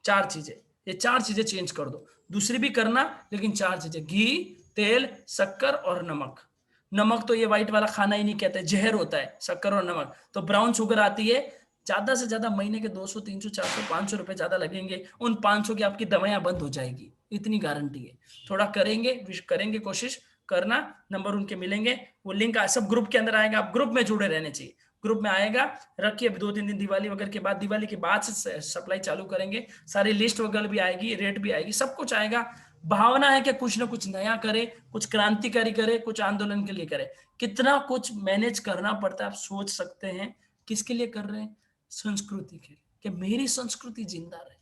4 चीजें, ये 4 चीजें चेंज कर दो, दूसरी भी करना, लेकिन 4 चीजें, घी, तेल, शक्कर और नमक। नमक तो ये व्हाइट वाला खाना ही नहीं कहते, जहर होता है शक्कर और नमक। तो ब्राउन शुगर आती है, ज्यादा से ज्यादा महीने के 200, 300, 400, 500 रुपए ज्यादा लगेंगे। उन 500 की आपकी दवाइयां बंद हो जाएगी, इतनी गारंटी है। थोड़ा करेंगे कोशिश करना, नंबर उनके मिलेंगे, वो लिंक सब ग्रुप के अंदर आएगा। आप ग्रुप में जुड़े रहने चाहिए, ग्रुप में आएगा। रखिए 2-3 दिन दिवाली वगैरह के बाद, दिवाली के बाद से सप्लाई चालू करेंगे, सारी लिस्ट वगैरह भी आएगी, रेट भी आएगी, सब कुछ आएगा। भावना है कि कुछ ना कुछ नया करे, कुछ क्रांतिकारी करे, कुछ आंदोलन के लिए करे। कितना कुछ मैनेज करना पड़ता है आप सोच सकते हैं। किसके लिए कर रहे हैं? संस्कृति के लिए, कि मेरी संस्कृति जिंदा रहे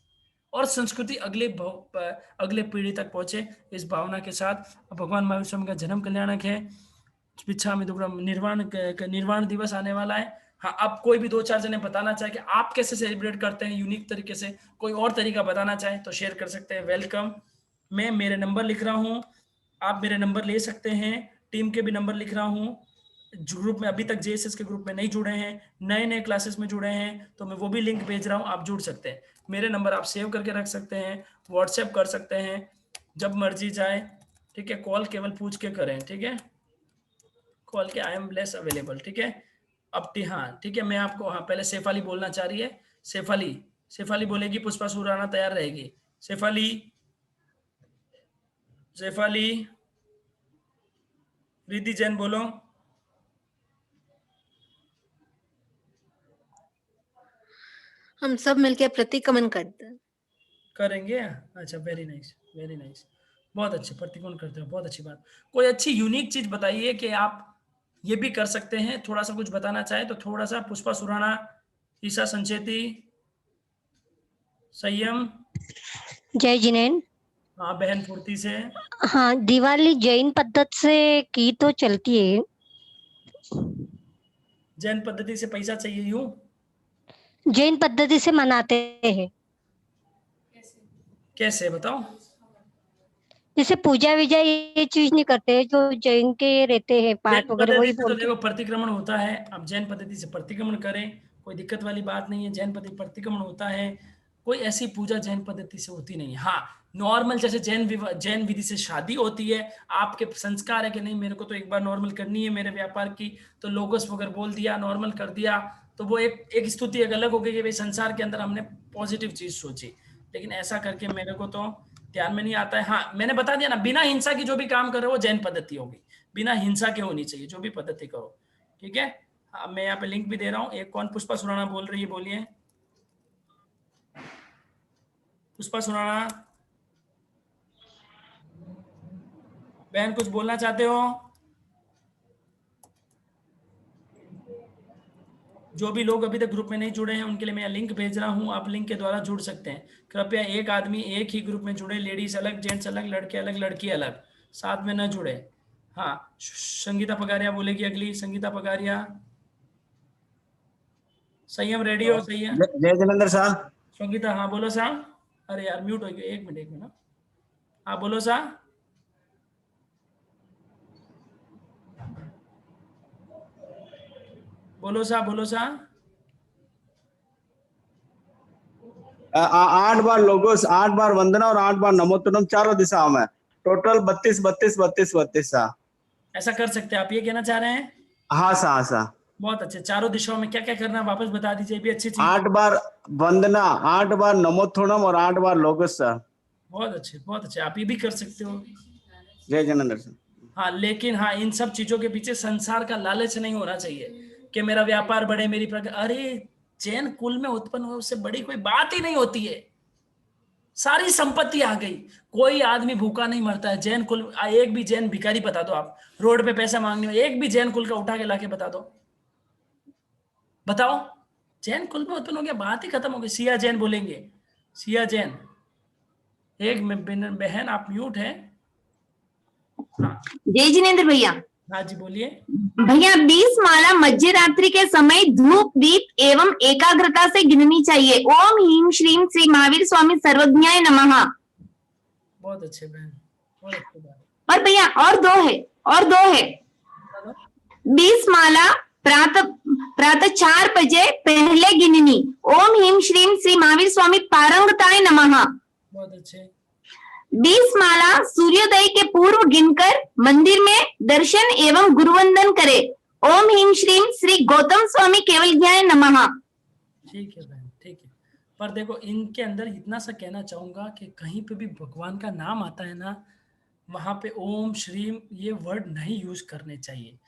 और संस्कृति अगले पीढ़ी तक पहुंचे। इस भावना के साथ भगवान महावीर स्वामी का जन्म कल्याणक है, पिछा में दुर्गा निर्वाण दिवस आने वाला है। हाँ, अब कोई भी 2-4 जने बताना चाहे कि आप कैसे सेलिब्रेट करते हैं यूनिक तरीके से, कोई और तरीका बताना चाहे तो शेयर कर सकते हैं, वेलकम। मैं मेरे नंबर लिख रहा हूँ, आप मेरे नंबर ले सकते हैं, टीम के भी नंबर लिख रहा हूँ। ग्रुप में अभी तक जेएसएस के ग्रुप में नहीं जुड़े हैं, नए नए क्लासेस में जुड़े हैं, तो मैं वो भी लिंक भेज रहा हूँ, आप जुड़ सकते हैं। मेरे नंबर आप सेव करके रख सकते हैं, व्हाट्सएप कर सकते हैं जब मर्जी जाए, ठीक है। कॉल केवल पूछ के करें, ठीक है, कॉल के आई एम लेस अवेलेबल, ठीक है। अब हाँ ठीक है, मैं आपको, हाँ पहले शेफाली बोलना चाह रही है। शेफाली बोलेगी, पुष्पा सुराना तैयार रहेगी। शेफाली, रिद्धि जैन बोलो। हम सब मिलकर प्रतिक्रमण करते हैं। करेंगे, अच्छा, वेरी नाइस, वेरी नाइस, बहुत अच्छे, प्रतिकोण करते हो, बहुत अच्छी बात। कोई अच्छी यूनिक चीज बताइए कि आप ये भी कर सकते हैं, थोड़ा सा कुछ बताना चाहे तो थोड़ा सा। पुष्पा सुराना, ईशा संचेती, संयम, जय जिनेन। हाँ बहन फुर्ती से। हाँ, दिवाली जैन पद्धति से की तो चलती है। जैन पद्धति से पैसा चाहिए यूं? जैन पद्धति से मनाते हैं। कैसे बताओ? जैसे पूजा विजा ये चीज नहीं करते, जो जैन के रहते हैं पाठ जैन वगैरह पद्धति वही से तो बोलते। देखो प्रतिक्रमण होता है, आप जैन पद्धति से प्रतिक्रमण करें, कोई दिक्कत वाली बात नहीं है। जैन पद्धति प्रतिक्रमण होता है, कोई ऐसी पूजा जैन पद्धति से होती नहीं है। हाँ, नॉर्मल जैसे जैन विधि से शादी होती है, आपके संस्कार है कि नहीं मेरे को तो एक बार नॉर्मल करनी है मेरे व्यापार की, तो लोगोस वगैरह बोल दिया, नॉर्मल कर दिया, तो वो एक स्तुति एक अलग हो गई कि भाई संसार के अंदर हमने पॉजिटिव चीज सोची। लेकिन ऐसा करके मेरे को तो ध्यान में नहीं आता है। हाँ, मैंने बता दिया ना, बिना हिंसा की जो भी काम करे वो जैन पद्धति होगी, बिना हिंसा के होनी चाहिए जो भी पद्धति करो। ठीक है, हाँ, मैं यहाँ पे लिंक भी दे रहा हूँ। एक कौन पुष्पा सुराना बोल रही है, बोलिए पुष्पा सुराना। बहन कुछ बोलना चाहते हो? जो भी लोग अभी तक ग्रुप में नहीं जुड़े हैं उनके लिए मैं लिंक भेज रहा हूं, आप लिंक के द्वारा जुड़ सकते हैं। कृपया एक आदमी एक ही ग्रुप में जुड़े, लेडीज अलग, जेंट्स अलग, लड़के अलग, लड़की अलग, साथ में न जुड़े। हाँ, संगीता पगारिया बोलेगी अगली, संगीता पगारिया। संयम रेडी हो? सही है जय जलेंद्र साहब। संगीता, हाँ बोलो सा। अरे यार म्यूट हो गया, एक मिनट एक मिनट। हाँ बोलो सा। बोलो सा, बोलो सा। 8 बार लोगोस, 8 बार वंदना और 8 बार नमोत्तरम, चारों दिशाओं में टोटल 32 32 32 32 सा। ऐसा कर सकते हैं आप, ये कहना चाह रहे हैं? हाँ सा, हाँ सा। बहुत अच्छे। चारों दिशाओं में क्या क्या करना है वापस बता दीजिए, भी अच्छी चीज। 8 बार वंदना, 8 बार नमोत्तरम और 8 बार लोगोस सा। बहुत अच्छे, बहुत अच्छे, आप ये भी कर सकते हो। जय जलेंद्र साहब। हाँ, लेकिन हाँ, इन सब चीजों के पीछे संसार का लालच नहीं होना चाहिए कि मेरा व्यापार बढ़े, मेरी अरे जैन कुल में उत्पन्न हुए उससे बड़ी कोई बात ही नहीं होती है। सारी संपत्ति आ गई, कोई आदमी भूखा नहीं मरता है जैन कुल। एक भी जैन भिखारी बता दो आप, रोड पे पैसा मांगने में, एक भी जैन कुल का उठा के लाके बता दो, बताओ। जैन कुल में उत्पन्न हो गया, बात ही खत्म हो गई। सिया जैन बोलेंगे, सिया जैन। एक बहन आप म्यूट है। हाँ जय जिनेन्द्र भैया। हाँ जी बोलिए। भैया 20 माला मध्य रात्रि के समय धूप दीप एवं एकाग्रता से गिननी चाहिए। ओम ह्रीम श्रीम श्री महावीर स्वामी सर्वज्ञाय नमः। बहुत अच्छे बहन, बहुत अच्छी बात। और भैया और दो है 20 माला प्रातः 4 बजे पहले गिननी। ओम ह्रीम श्रीम श्री महावीर स्वामी पारंगताय नमः। बहुत अच्छे। 20 माला सूर्योदय के पूर्व गिनकर मंदिर में दर्शन एवं गुरुवंदन करे। ओम ह्रीम श्रीम श्री गौतम स्वामी केवल ज्ञाय नमः। ठीक है बहन, ठीक है। पर देखो इनके अंदर इतना सा कहना चाहूंगा कि कहीं पे भी भगवान का नाम आता है ना, वहां पे ओम श्रीम ये वर्ड नहीं यूज करने चाहिए।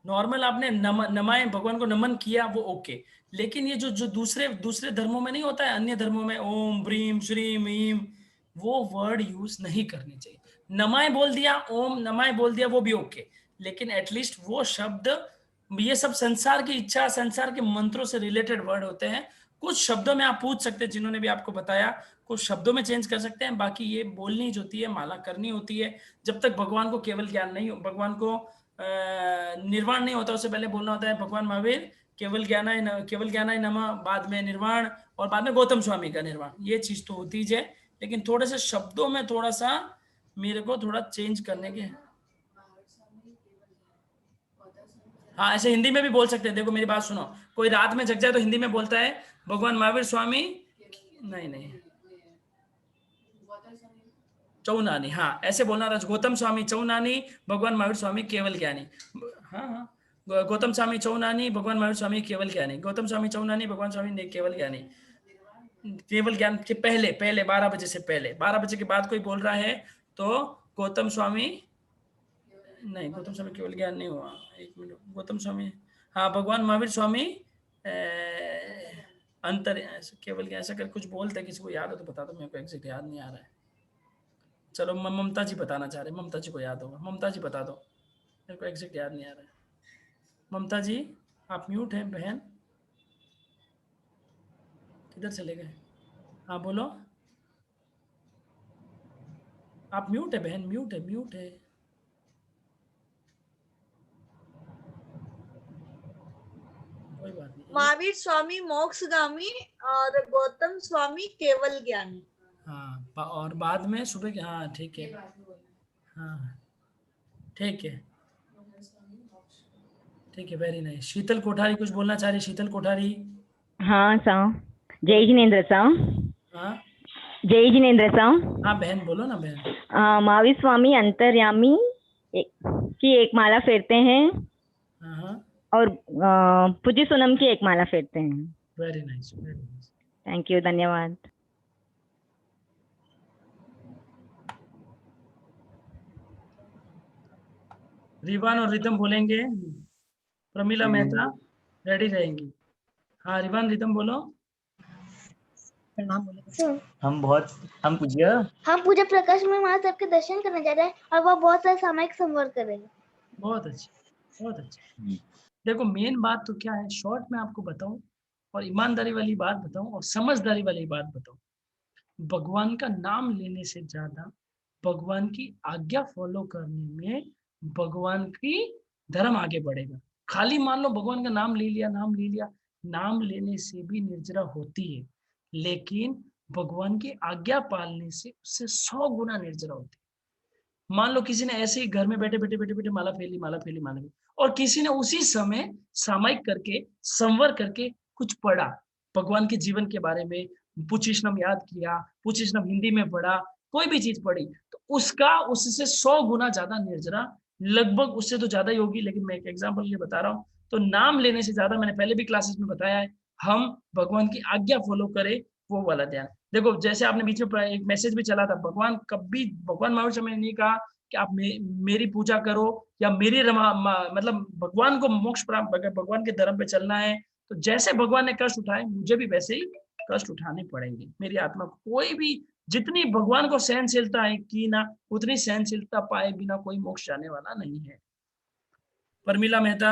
नॉर्मल आपने नमाए भगवान को नमन किया वो ओके, लेकिन ये जो जो दूसरे दूसरे धर्मों में नहीं होता है, अन्य धर्मों में ओम ब्रीम श्रीम ईम, वो वर्ड यूज नहीं करने चाहिए। नमाय बोल दिया, ओम नमाय बोल दिया, वो भी ओके, लेकिन एटलीस्ट वो शब्द, ये सब संसार की इच्छा, संसार के मंत्रों से रिलेटेड वर्ड होते हैं। कुछ शब्दों में आप पूछ सकते हैं, जिन्होंने भी आपको बताया, कुछ शब्दों में चेंज कर सकते हैं, बाकी ये बोलनी जो होती है, माला करनी होती है। जब तक भगवान को केवल ज्ञान नहीं हो, भगवान को निर्वाण नहीं होता, उससे पहले बोलना होता है भगवान महावीर केवल ज्ञानाय नमः, बाद में निर्वाण, और बाद में गौतम स्वामी का निर्वाण। ये चीज तो होती है, लेकिन थोड़े से शब्दों में थोड़ा सा मेरे को थोड़ा चेंज करने के। हाँ, ऐसे हिंदी में भी बोल सकते हैं। देखो मेरी बात सुनो, कोई रात में जग जाए तो हिंदी में बोलता है भगवान महावीर स्वामी, नहीं चौनानी, हाँ ऐसे बोलना था, गौतम स्वामी चौनानी भगवान महावीर स्वामी केवल ज्ञानी। हाँ, गौतम स्वामी चौनानी भगवान महावीर स्वामी केवल ज्ञानी, गौतम स्वामी चौनानी भगवान स्वामी केवल ज्ञानी। केवल ज्ञान के पहले पहले 12 बजे से पहले, 12 बजे के बाद कोई बोल रहा है तो गौतम स्वामी, नहीं गौतम स्वामी केवल ज्ञान नहीं हुआ, एक मिनट, गौतम स्वामी, हाँ भगवान महावीर स्वामी अंतर केवल ज्ञान, ऐसा कर कुछ बोलते, किसी को याद हो तो बता दो, मेरे को एग्जैक्ट याद नहीं आ रहा है। चलो ममता जी बताना चाह रहे हैं, ममता जी को याद होगा, ममता जी बता दो, मेरे को एग्जैक्ट याद नहीं आ रहा है। ममता जी आप म्यूट हैं बहन, किधर चले गए? हाँ बोलो, आप म्यूट है बहन, म्यूट है, म्यूट है। कोई बात नहीं। महावीर स्वामी मोक्षगामी और गौतम स्वामी केवल ज्ञानी। हाँ, और बाद में सुबह के, हाँ ठीक है, हाँ ठीक है, ठीक है, वेरी नाइस। शीतल कोठारी कुछ बोलना चाह रही, शीतल कोठारी। हाँ सां जय जिनेन्द्र सां हाँ जय जिनेन्द्र सां हाँ बहन बोलो ना बहन। महावीर स्वामी अंतर्यामी की एक माला फेरते हैं हाँ हाँ और पूज्य सोनम की एक माला फेरते हैं। Very nice very nice. Thank you, धन्यवाद। रिवान और रिदम बोलेंगे, प्रमिला मेहता रेडी रहेंगी। हाँ रिवान रिदम बोलो। हम पूज्य प्रकाश में महादेव के दर्शन करने जा रहे हैं और वह बहुत सारे सामायिक संवर करेंगे। बहुत अच्छा बहुत अच्छा। देखो मेन बात तो क्या है, शॉर्ट में आपको बताऊं और ईमानदारी वाली बात बताऊं और समझदारी वाली बात बताऊं, भगवान का नाम लेने से ज्यादा भगवान की आज्ञा फॉलो करने में भगवान की धर्म आगे बढ़ेगा। खाली मान लो भगवान का नाम ले लिया, नाम ले लिया, नाम लेने से भी निर्जरा होती है, लेकिन भगवान की आज्ञा पालने से उससे 100 गुना निर्जरा होती है। मान लो किसी ने ऐसे ही घर में बैठे बैठे बैठे बैठे माला फेली माला फेली माला फेली, और किसी ने उसी समय सामायिक करके संवर करके कुछ पढ़ा, भगवान के जीवन के बारे में पुचिष्णम याद किया, पुचिष्णम हिंदी में पढ़ा, कोई भी चीज पढ़ी, तो उसका उससे 100 गुना ज्यादा निर्जरा, लगभग उससे तो ज्यादा ही होगी, लेकिन मैं एक एग्जाम्पल लिए बता रहा हूँ। तो नाम लेने से ज्यादा, मैंने पहले भी क्लासेस में बताया है, हम भगवान की आज्ञा फॉलो करें, वो वाला ध्यान। देखो जैसे आपने बीच में एक मैसेज भी चला था, भगवान कभी, भगवान महावीर स्वामी ने नहीं कहा कि आप मेरी पूजा करो या मेरी मतलब भगवान को मोक्ष प्राप्त, भगवान के धर्म पे चलना है तो जैसे भगवान ने कष्ट उठाए मुझे भी वैसे ही कष्ट उठाने पड़ेंगे। मेरी आत्मा को कोई भी, जितनी भगवान को सहनशीलता है की ना, उतनी सहनशीलता पाए बिना कोई मोक्ष जाने वाला नहीं है। परमिला मेहता,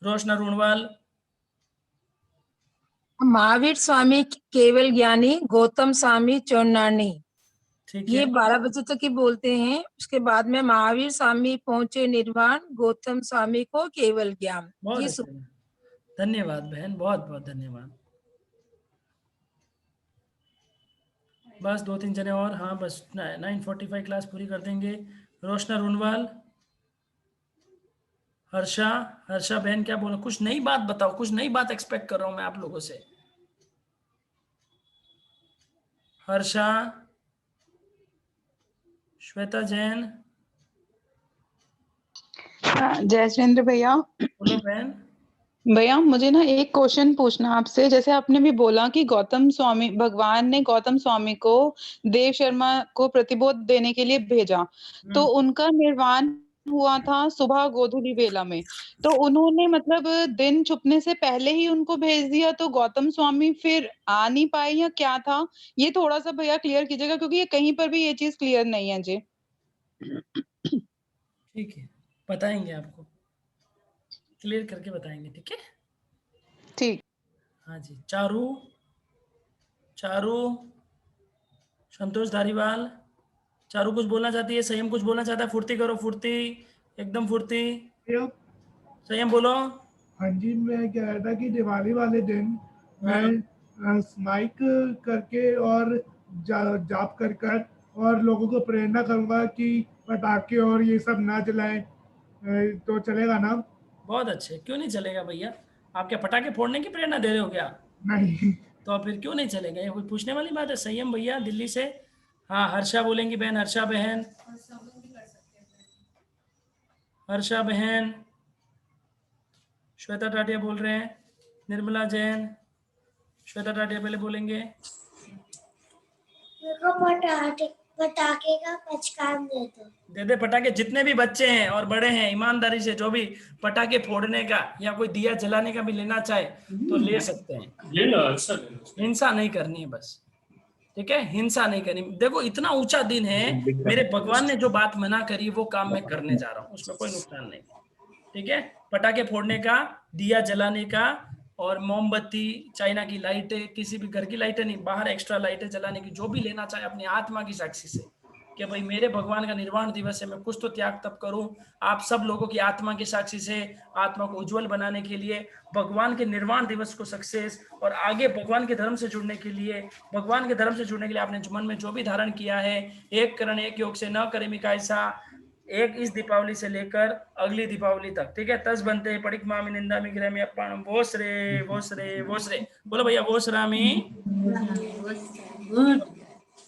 रोशना रूणवाल। महावीर स्वामी केवल ज्ञानी, गौतम स्वामी चौनानी, ठीक ये है 12 बजे तक ही बोलते हैं। उसके बाद में महावीर स्वामी पहुंचे निर्वाण, गौतम स्वामी को केवल ज्ञान। बहुत ये अच्छा, धन्यवाद बहन, बहुत बहुत धन्यवाद। बस 2-3 जने और, हाँ बस 9:45 क्लास पूरी कर देंगे। रोशना रूणवाल, हर्षा, हर्षा बहन क्या बोलो, कुछ नई बात बताओ, कुछ नई बात एक्सपेक्ट कर रहा हूं मैं आप लोगों से। हर्षा, श्वेता जैन, जय जिनेन्द्र भैया। बोलो बहन। भैया मुझे ना एक क्वेश्चन पूछना आपसे, जैसे आपने भी बोला कि गौतम स्वामी, भगवान ने गौतम स्वामी को देव शर्मा को प्रतिबोध देने के लिए भेजा, तो उनका निर्वाण हुआ था सुबह गोधूली बेला में, तो उन्होंने मतलब दिन छुपने से पहले ही उनको भेज दिया, तो गौतम स्वामी फिर आ नहीं पाए या क्या था, ये थोड़ा सा भैया क्लियर कीजिएगा, क्योंकि ये कहीं पर भी ये चीज क्लियर नहीं है जी। ठीक है, बताएंगे आपको, क्लियर करके बताएंगे, ठीक है। ठीक। हाँ जी, चारू, चारू, संतोष धारीवाल, चारू कुछ बोलना चाहती है, संयम कुछ बोलना चाहता है, फुर्ती करो, फुर्ती, एकदम फुर्ती, संयम बोलो। हाँ जी, मैं कह रहा था कि दिवाली वाले दिन मैं स्माइक करके और जाप कर कर और लोगों को प्रेरणा करूंगा कि पटाखे और ये सब ना जलाएं, तो चलेगा ना? बहुत अच्छे, क्यों नहीं चलेगा भैया, आप क्या पटाखे फोड़ने की प्रेरणा दे रहे हो क्या? नहीं। तो फिर क्यों नहीं चलेगा, ये कोई पूछने वाली बात है। संयम भैया दिल्ली से। हाँ हर्षा बोलेंगी बहन, हर्षा बहन, हर्षा बहन, श्वेता टाटिया बोल रहे हैं, निर्मला जैन, श्वेता टाटिया पहले बोलेंगे। पटाखे का पचकान दे दे पटाखे, जितने भी बच्चे हैं और बड़े हैं ईमानदारी से जो भी पटाखे फोड़ने का या कोई दिया जलाने का भी लेना चाहे तो ले सकते हैं, हिंसा नहीं करनी है बस, ठीक है, हिंसा नहीं करनी। देखो इतना ऊंचा दिन है, मेरे भगवान ने जो बात मना करी वो काम मैं करने जा रहा हूँ, उसमें कोई नुकसान नहीं, ठीक है। पटाखे फोड़ने का, दिया जलाने का और मोमबत्ती, चाइना की लाइटें, किसी भी घर की लाइटें नहीं, बाहर एक्स्ट्रा लाइटें जलाने की, जो भी लेना चाहे अपनी आत्मा की साक्षी से कि भाई मेरे भगवान का निर्वाण दिवस है, मैं कुछ तो त्याग तब करूं, आप सब लोगों की आत्मा की साक्षी से, आत्मा को उज्जवल बनाने के लिए, भगवान के निर्वाण दिवस को सक्सेस और आगे भगवान के धर्म से जुड़ने के लिए, भगवान के धर्म से जुड़ने के लिए आपने मन में जो भी धारण किया है, एक करण एक योग से न करे मिकायसा, एक इस दीपावली से लेकर अगली दीपावली तक, ठीक है। तस बनते पड़िक मामी निंदा में गिरा में अप्पाणम वोसरे वोसरे वोसरे, बोलो भैया वोसरामी।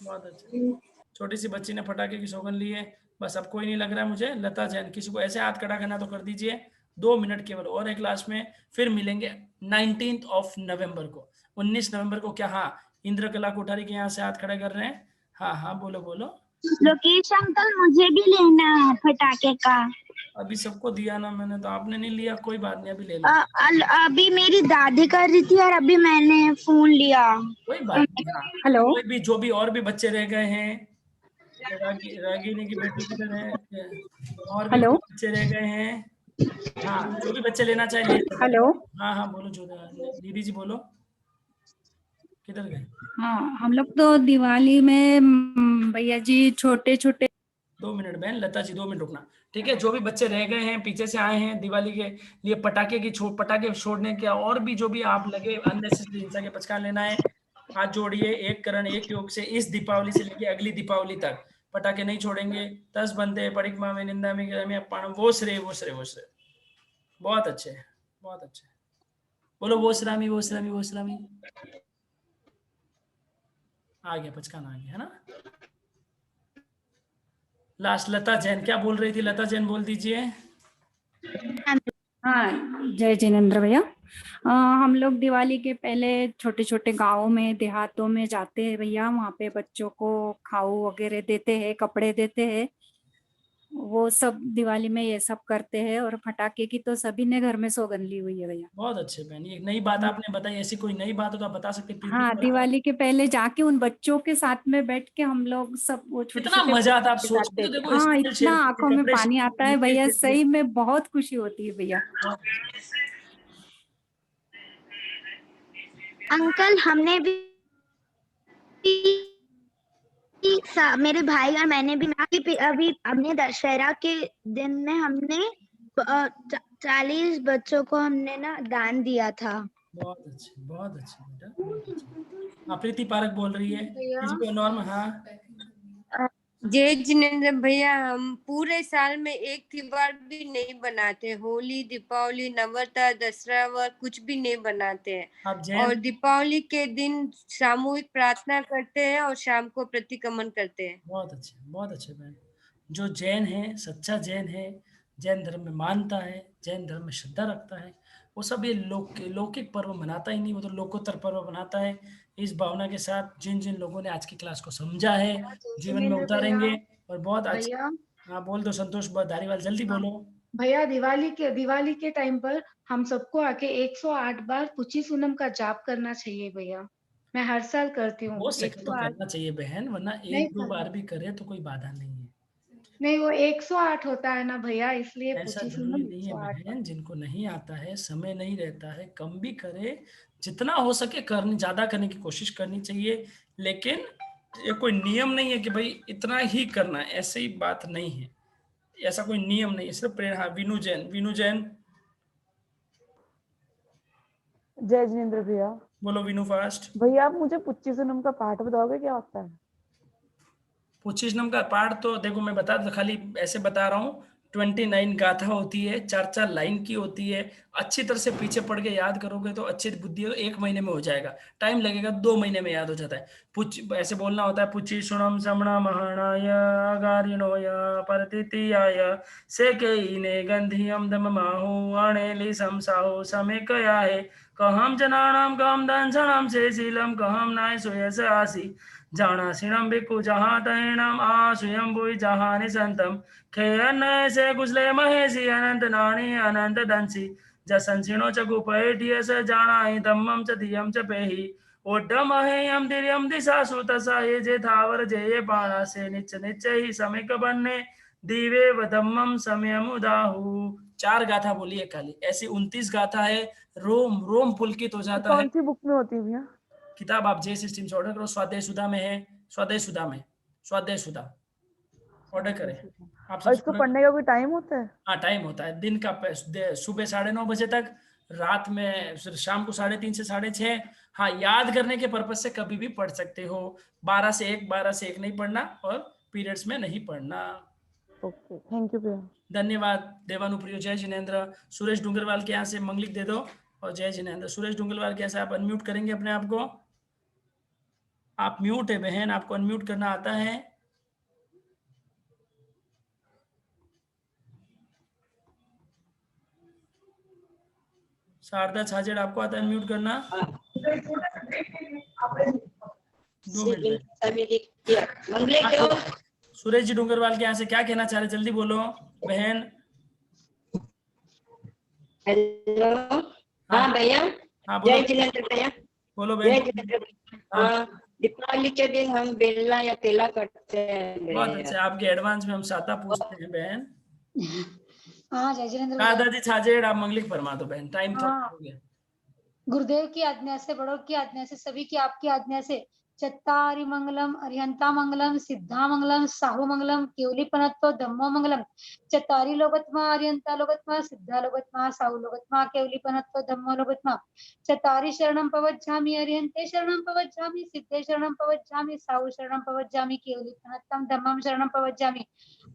बहुत अच्छा। छोटी सी बच्ची ने पटाखे की सौगंध ली है। बस अब कोई नहीं लग रहा है मुझे। लता जैन, किसी को ऐसे हाथ खड़ा करना तो कर दीजिए, 2 मिनट केवल और है क्लास में, फिर मिलेंगे 19 नवंबर को। 19 नवंबर को क्या, हाँ इंद्रकला कोठारी के यहाँ से हाथ खड़े कर रहे हैं। हाँ हाँ बोलो बोलो। लोकेश अंकल मुझे भी लेना है पटाखे का। अभी सबको दिया ना मैंने, तो आपने नहीं लिया, कोई बात नहीं, अभी ले लो। अभी मेरी दादी कर रही थी और अभी मैंने फोन लिया। कोई बात नहीं। हाँ हेलो। कोई भी जो भी और भी बच्चे रह गए हैं, रागिनी की बेटी किधर है, और भी हेलो। बच्चे रह गए हैं। हाँ जो भी बच्चे लेना चाहे ले। हेलो। हाँ हाँ बोलो, जो दीदी जी बोलो, किधर गए। हाँ हम लोग तो दिवाली में भैया जी छोटे छोटे। 2 मिनट बहन, लता जी 2 मिनट रुकना, ठीक है। जो भी बच्चे रह गए हैं, पीछे से आए हैं, दिवाली के लिए पटाखे छोड़ने के और भी जो भी आप लगे अननेसेसरी हिंसा के पचकान लेना है, हाथ जोड़िए। एक करण एक योग से इस दीपावली से लेके अगली दीपावली तक पटाखे नहीं छोड़ेंगे। तस बनते परिक्रमा में निंदा में गिरा में अप्पाणम वोसरे वोसरे वोसरे। बहुत अच्छे, बहुत अच्छे। बोलो वोसरामी वोसरामी वोसरामी। आ गया पचकान, आ गया है ना। लास्ट लता जैन क्या बोल रही थी, लता जैन बोल दीजिए। हाँ जय जिनेन्द्र भैया। हम लोग दिवाली के पहले छोटे छोटे गांवों में देहातों में जाते हैं भैया, वहाँ पे बच्चों को खाऊ वगैरह देते हैं, कपड़े देते हैं, वो सब दिवाली में ये सब करते हैं। और पटाखे की तो सभी ने घर में सौगंध ली हुई है भैया। बहुत अच्छे बहन, ये नई बात आपने बताई। ऐसी कोई नई बात हो तो आप बता सकते हैं। हाँ दिवाली के पहले जाके उन बच्चों के साथ में बैठ के हम लोग सब वो कितना मजा आता है, आप सोचते हो। देखो हाँ इतना आंखों में पानी आता है भैया, सही में बहुत खुशी होती है भैया। अंकल हमने भी मेरे भाई और मैंने भी अभी अपने दशहरा के दिन में हमने 40 बच्चों को हमने ना दान दिया था। बहुत अच्छे, बहुत अच्छे बेटा। प्रीति पारक बोल रही है, किसी को नॉर्मल। हाँ जय जिनेन्द्र भैया, हम पूरे साल में एक त्योहार भी नहीं बनाते। होली, दीपावली, नवरात्र, दशहरा कुछ भी नहीं बनाते हैं। और दीपावली के दिन सामूहिक प्रार्थना करते हैं और शाम को प्रतिक्रमण करते हैं। बहुत अच्छे, बहुत अच्छे बहन। जो जैन है, सच्चा जैन है, जैन धर्म में मानता है, जैन धर्म में श्रद्धा रखता है, वो सब ये लौकिक पर्व मनाता ही नहीं, वो तो लोकोत्तर पर्व मनाता है। इस भावना के साथ जिन जिन लोगों ने आज की क्लास को समझा है, जीवन में उतारेंगे। और बहुत अच्छा। हाँ बोल दो संतोष धारीवाल, जल्दी बोलो भैया। दिवाली के टाइम पर हम सबको आके 108 बार पुची सुनम का जाप करना चाहिए भैया। मैं हर साल करती हूँ। हो सके तो करना चाहिए बहन, वरना 1-2 बार भी करे तो कोई बाधा नहीं है। नहीं वो 108 होता है ना भैया, इसलिए ऐसा जरूरी नहीं है बहन। जिनको नहीं आता है, समय नहीं रहता है, कम भी करे, जितना हो सके करनी, ज्यादा करने की कोशिश करनी चाहिए। लेकिन ये कोई नियम नहीं है कि भाई इतना ही करना है, ऐसी बात नहीं है, ऐसा कोई नियम नहीं है, सिर्फ प्रेरणा। विनु जैन जय जिनेन्द्र भैया। बोलो विनु फास्ट। भैया आप मुझे पुच्ची सुनम का पाठ बताओगे, क्या होता है? पुच्ची सुनम का पाठ तो देखो मैं बता, खाली ऐसे बता रहा हूँ। 29 गाथा होती है, 4-4 लाइन की होती है। अच्छी तरह से पीछे पढ़ के याद करोगे तो अच्छी बुद्धि हो, 1 महीने में हो जाएगा। टाइम लगेगा, 2 महीने में याद हो जाता है। ऐसे बोलना होता है, पुच्ची सुनम समणा महाणाय अगारिणोय परतिथियाय सेकेइने गंधियम दममाहो अणेलि समसाहो समेकयाहे कहम जनानाम कहम दंसनम से शीलम कहम नाय सुयस आसी जानासिणम भिक्खु जहाँ तैणम आसुयम भुई जहानि संतम खेयन से कुशले महेशी अनंत नानी अनंत दंसी जसंसिणो च गुपैठिय स जानाहि धम्मम च धियम च पेहि ओड्डम अहेयम दिर्यम दिशासु तसा ये जे थावर जे पाणा से निच निच ही समिक बन्ने दिवे व धम्मम समयम उदाहु। 4 गाथा बोलिए खाली, ऐसी 29 गाथा है। रोम पुलकित हो जाता है। कौन सी बुक में होती है भैया? किताब आप जे सिस्टम से ऑर्डर करो, स्वाध्याय सुधा में है, स्वाध्याय सुधा ऑर्डर करें आप। और इसको पढ़ने का कोई टाइम होता है? हाँ टाइम होता है, दिन का सुबह 9:30 बजे तक, रात में शाम को 3:30 से 6:30। हाँ याद करने के पर्पज से कभी भी पढ़ सकते हो। 12 से 1 नहीं पढ़ना और पीरियड्स में नहीं पढ़ना। ओके, थैंक यू भैया। धन्यवाद देवानुप्रियो। जय जिनेंद्र। सुरेश डूंगरवाल के यहाँ से मंगलिक दे दो और जय जिनेंद्र। सुरेश डूंगरवाल के यहाँ से आप अनम्यूट करेंगे अपने आप को। आप म्यूट है बहन, आपको अनम्यूट करना आता है? शारदा छाजेड़ आपको आता है अनम्यूट करना? 2 मिनट। सुरेश जी डूंगरवाल के यहाँ से क्या कहना चाह रहे, जल्दी बोलो बहन। हेलो। हाँ भैया। हाँ जय जिनेंद्र भैया। बोलो जय बहन। जिनेंद्र। हाँ, दीपावली के दिन हम बेलना या तेला करते हैं। बहुत अच्छा, आपके एडवांस में हम साता पूछते हैं बहन। हाँ जय जिनेंद्र। दादाजी छाजेड़ आप मंगलिक फरमा दो बहन, टाइम थोड़ा हो गया। गुरुदेव की आज्ञा से, बड़ों की आज्ञा से, सभी की आपकी आज्ञा से चत्तारि मंगलम, अरिहंता मंगलम, सिद्धा मंगलम, साहु मंगलम, केवली पनत्तो धम्मो मंगलम। चत्तारि लोगत्मा, अरिहंता लोगत्मा, सिद्धा लोगत्मा, साहु लोगत्मा, केवली पनत्तो धम्मो लोगत्मा। चत्तारि शरणं पवज्जामि, अरिहंते शरणं पवज्जामि, सिद्धे शरणं पवज्जामि, साहु शरणं पवज्जामि, केवली पनत्तं धम्मं शरणं पवज्जामि।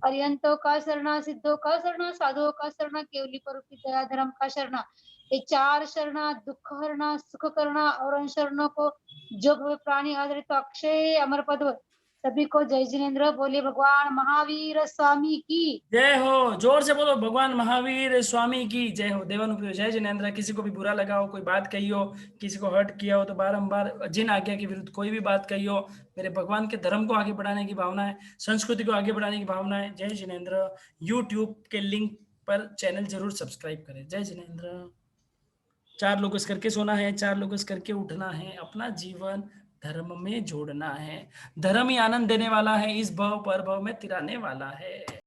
अरिहंतो का शरणा, सिद्धो का शरणा, साधुओं का शरणा, केवली परुपी दया धर्म का शरणा। ये 4 शरणा, दुख हरना, सुख करना और उन शरणों को जो भव प्राणी आदरित अक्षय अमर पद। सभी को जय जिनेंद्र। बोलिए भगवान महावीर स्वामी की जय हो। जोर से बोलो भगवान महावीर स्वामी की जय हो। देवानुप्रियो जय जिनेंद्र। किसी को भी बुरा लगा हो, कोई बात कही हो, किसी को हर्ट किया हो तो बारंबार जिन आज्ञा के विरुद्ध कोई भी बात कही हो, मेरे भगवान के धर्म को आगे बढ़ाने की भावना है, संस्कृति को आगे बढ़ाने की भावना है। जय जिनेंद्र। यूट्यूब के लिंक पर चैनल जरूर सब्सक्राइब करें। जय जिनेंद्र। 4 लोग इस करके सोना है, 4 लोग इस करके उठना है, अपना जीवन धर्म में जोड़ना है। धर्म ही आनंद देने वाला है, इस भव पर भव में तिराने वाला है।